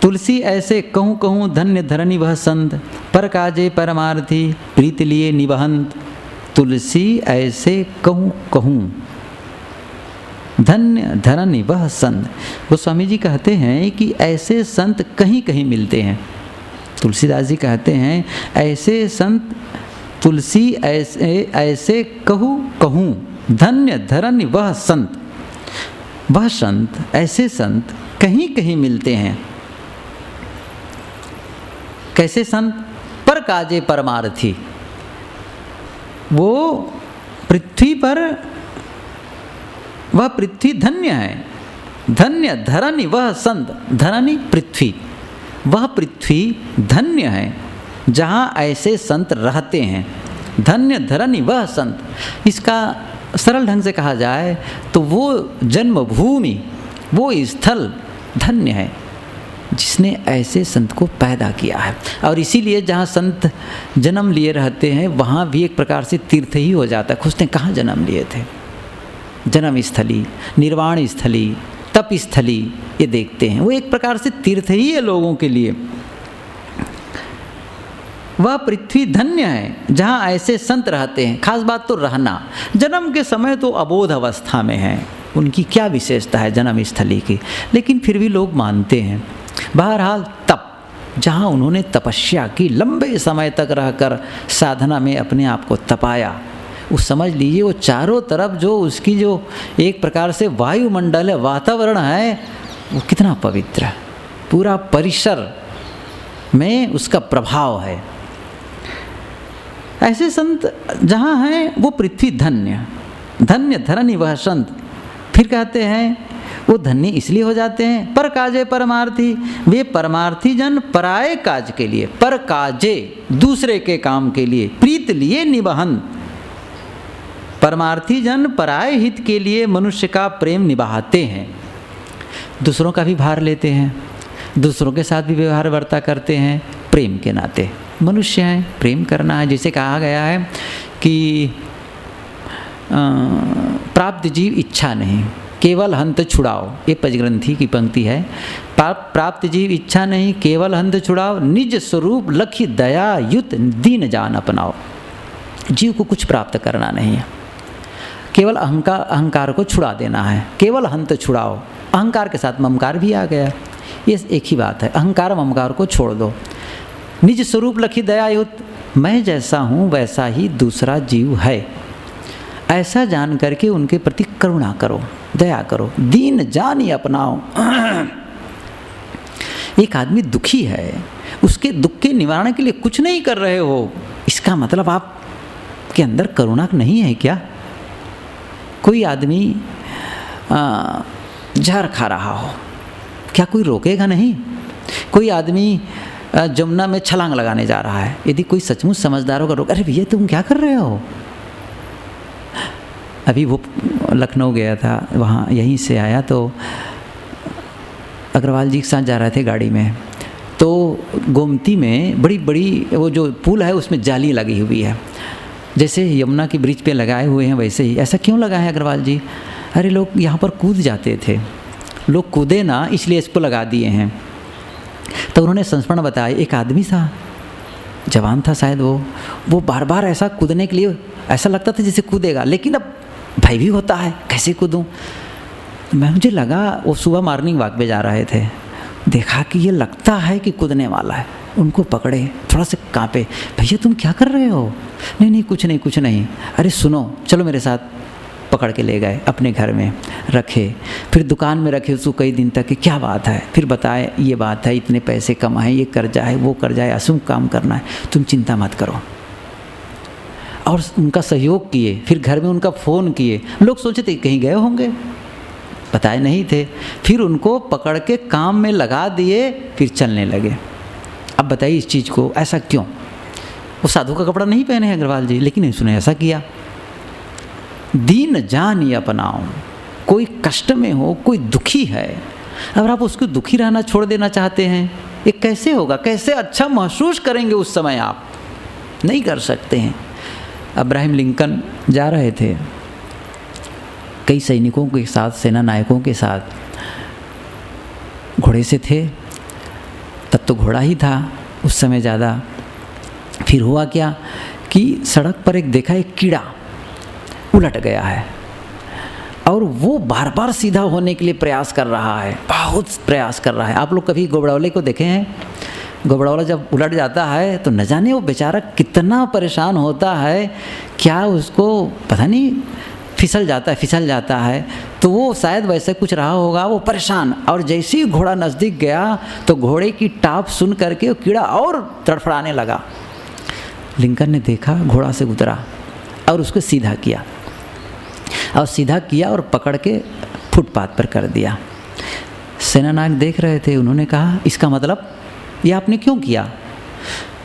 तुलसी ऐसे कहूँ कहूँ धन्य धरनी वह संत, पर काजे परमार्थी प्रीत लिए निबहंत। तुलसी ऐसे कहूँ कहूँ धन्य धरनी वह संत। वो स्वामी जी कहते हैं कि ऐसे संत कहीं कहीं मिलते हैं। तुलसीदास जी कहते हैं ऐसे संत, तुलसी ऐसे कहूँ कहूँ धन्य धरनी वह संत। वह संत, ऐसे संत कहीं कहीं मिलते हैं। कैसे संत? पर काजे परमार्थी, वो पृथ्वी पर, वह पृथ्वी धन्य है। धन्य धरनी वह संत, धरनी पृथ्वी, वह पृथ्वी धन्य है जहाँ ऐसे संत रहते हैं। धन्य धरनी वह संत, इसका सरल ढंग से कहा जाए तो वो जन्मभूमि, वो स्थल धन्य है जिसने ऐसे संत को पैदा किया है। और इसीलिए जहाँ संत जन्म लिए रहते हैं वहाँ भी एक प्रकार से तीर्थ ही हो जाता है। उसने कहाँ जन्म लिए थे? जन्म स्थली, निर्वाण स्थली, तप स्थली, ये देखते हैं। वो एक प्रकार से तीर्थ ही है लोगों के लिए। वह पृथ्वी धन्य है जहाँ ऐसे संत रहते हैं। खास बात तो रहना, जन्म के समय तो अबोध अवस्था में है, उनकी क्या विशेषता है जन्म स्थली की, लेकिन फिर भी लोग मानते हैं। बहरहाल तप, जहाँ उन्होंने तपस्या की, लंबे समय तक रहकर साधना में अपने आप को तपाया, वो समझ लीजिए वो चारों तरफ जो उसकी जो एक प्रकार से वायुमंडल है, वातावरण है, वो कितना पवित्र है। पूरा परिसर में उसका प्रभाव है। ऐसे संत जहाँ हैं वो पृथ्वी धन्य, धन्य धरनी वह संत। फिर कहते हैं वो धन्य इसलिए हो जाते हैं, पर काजे परमार्थी, वे परमार्थी जन पराये काज के लिए, पर काजे दूसरे के काम के लिए, प्रीत लिए निबहन। परमार्थी जन पराये हित के लिए मनुष्य का प्रेम निभाते हैं, दूसरों का भी भार लेते हैं, दूसरों के साथ भी व्यवहार वर्ता करते हैं प्रेम के नाते। मनुष्य हैं, प्रेम करना है। जिसे कहा गया है कि प्राप्त जीव इच्छा नहीं, केवल हंत छुड़ाओ, ये पंचग्रंथी की पंक्ति है। प्राप्त जीव इच्छा नहीं, केवल हंत छुड़ाओ, निज स्वरूप लखी दया युत दीन जान अपनाओ। जीव को कुछ प्राप्त करना नहीं है, केवल अहंकार को छुड़ा देना है। केवल हंत छुड़ाओ, अहंकार के साथ ममकार भी आ गया, ये एक ही बात है। अहंकार ममकार को छोड़ दो। निज स्वरूप लखी दयायुत, मैं जैसा हूँ वैसा ही दूसरा जीव है, ऐसा जान करके उनके प्रति करुणा करो, दया करो, दीन जानी अपनाओ। एक आदमी दुखी है, उसके दुख के निवारण के लिए कुछ नहीं कर रहे हो, इसका मतलब आपके अंदर करुणा नहीं है क्या? कोई आदमी जहर खा रहा हो, क्या कोई रोकेगा नहीं? कोई आदमी जमुना में छलांग लगाने जा रहा है, यदि कोई सचमुच समझदार होगा रोक, अरे भैया तुम क्या कर रहे हो? अभी वो लखनऊ गया था, वहाँ यहीं से आया तो अग्रवाल जी के साथ जा रहे थे गाड़ी में, तो गोमती में बड़ी बड़ी वो जो पुल है उसमें जाली लगी हुई है, जैसे यमुना की ब्रिज पे लगाए हुए हैं वैसे ही। ऐसा क्यों लगाए अग्रवाल जी? अरे लोग यहाँ पर कूद जाते थे, लोग कूदे ना इसलिए इसको लगा दिए हैं। तो उन्होंने संस्मरण बताया, एक आदमी था, जवान था शायद, वो बार बार ऐसा कूदने के लिए ऐसा लगता था जैसे कूदेगा, लेकिन अब भय भी होता है कैसे कूदूं। मुझे लगा वो सुबह मॉर्निंग वॉक पे जा रहे थे, देखा कि ये लगता है कि कूदने वाला है, उनको पकड़े, थोड़ा सा कांपे, भैया तुम क्या कर रहे हो? नहीं नहीं कुछ नहीं कुछ नहीं। अरे सुनो चलो मेरे साथ, पकड़ के ले गए अपने घर में रखे, फिर दुकान में रखे उसको कई दिन तक कि क्या बात है, फिर बताए ये बात है, इतने पैसे कमाए, ये कर्जा है, वो कर्जा है, अशुभ काम करना है, तुम चिंता मत करो। और उनका सहयोग किए, फिर घर में उनका फ़ोन किए, लोग सोचे थे कहीं गए होंगे, बताए नहीं थे, फिर उनको पकड़ के काम में लगा दिए, फिर चलने लगे। अब बताइए इस चीज़ को, ऐसा क्यों? वो साधु का कपड़ा नहीं पहने हैं अग्रवाल जी, लेकिन उसने ऐसा किया। दीन जान ही अपनाओ, कोई कष्ट में हो, कोई दुखी है, अगर आप उसको दुखी रहना छोड़ देना चाहते हैं, ये कैसे होगा? कैसे अच्छा महसूस करेंगे उस समय? आप नहीं कर सकते हैं। अब्राहम लिंकन जा रहे थे कई सैनिकों के साथ, सेना नायकों के साथ, घोड़े से थे, तब तो घोड़ा ही था उस समय ज़्यादा। फिर हुआ क्या कि सड़क पर एक देखा, एक कीड़ा उलट गया है और वो बार बार सीधा होने के लिए प्रयास कर रहा है, बहुत प्रयास कर रहा है। आप लोग कभी गोबड़ौले को देखे हैं? गोबड़ौला जब उलट जाता है तो न जाने वो बेचारा कितना परेशान होता है, क्या उसको पता नहीं, फिसल जाता है। तो वो शायद वैसे कुछ रहा होगा, वो परेशान। और जैसे ही घोड़ा नज़दीक गया तो घोड़े की टाप सुन करके वो कीड़ा और तड़फड़ाने लगा। लिंकन ने देखा, घोड़ा से उतरा और उसको सीधा किया और पकड़ के फुटपाथ पर कर दिया। सेनानायक देख रहे थे, उन्होंने कहा इसका मतलब ये आपने क्यों किया?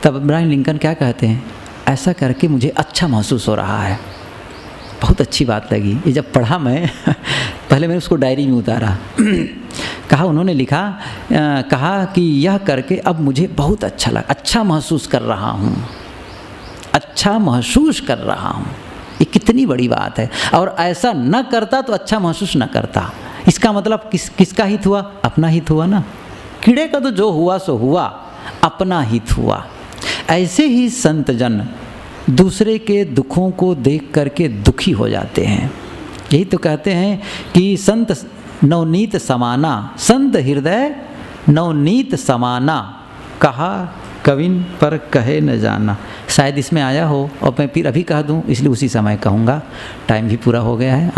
तब अब्राहम लिंकन क्या कहते हैं, ऐसा करके मुझे अच्छा महसूस हो रहा है। बहुत अच्छी बात लगी ये जब पढ़ा मैं पहले मैंने उसको डायरी में उतारा कहा, उन्होंने लिखा, कहा कि यह करके अब मुझे बहुत अच्छा लगा, अच्छा महसूस कर रहा हूँ। ये कितनी बड़ी बात है। और ऐसा न करता तो अच्छा महसूस न करता। इसका मतलब किसका हित हुआ? अपना हित हुआ ना। कीड़े का तो जो हुआ सो हुआ, अपना हित हुआ। ऐसे ही संत जन दूसरे के दुखों को देख करके दुखी हो जाते हैं। यही तो कहते हैं कि संत नवनीत समाना, संत हृदय नवनीत समाना, कहा कविन पर कहे न जाना। शायद इसमें आया हो और मैं फिर अभी कह दूं, इसलिए उसी समय कहूँगा। टाइम भी पूरा हो गया है।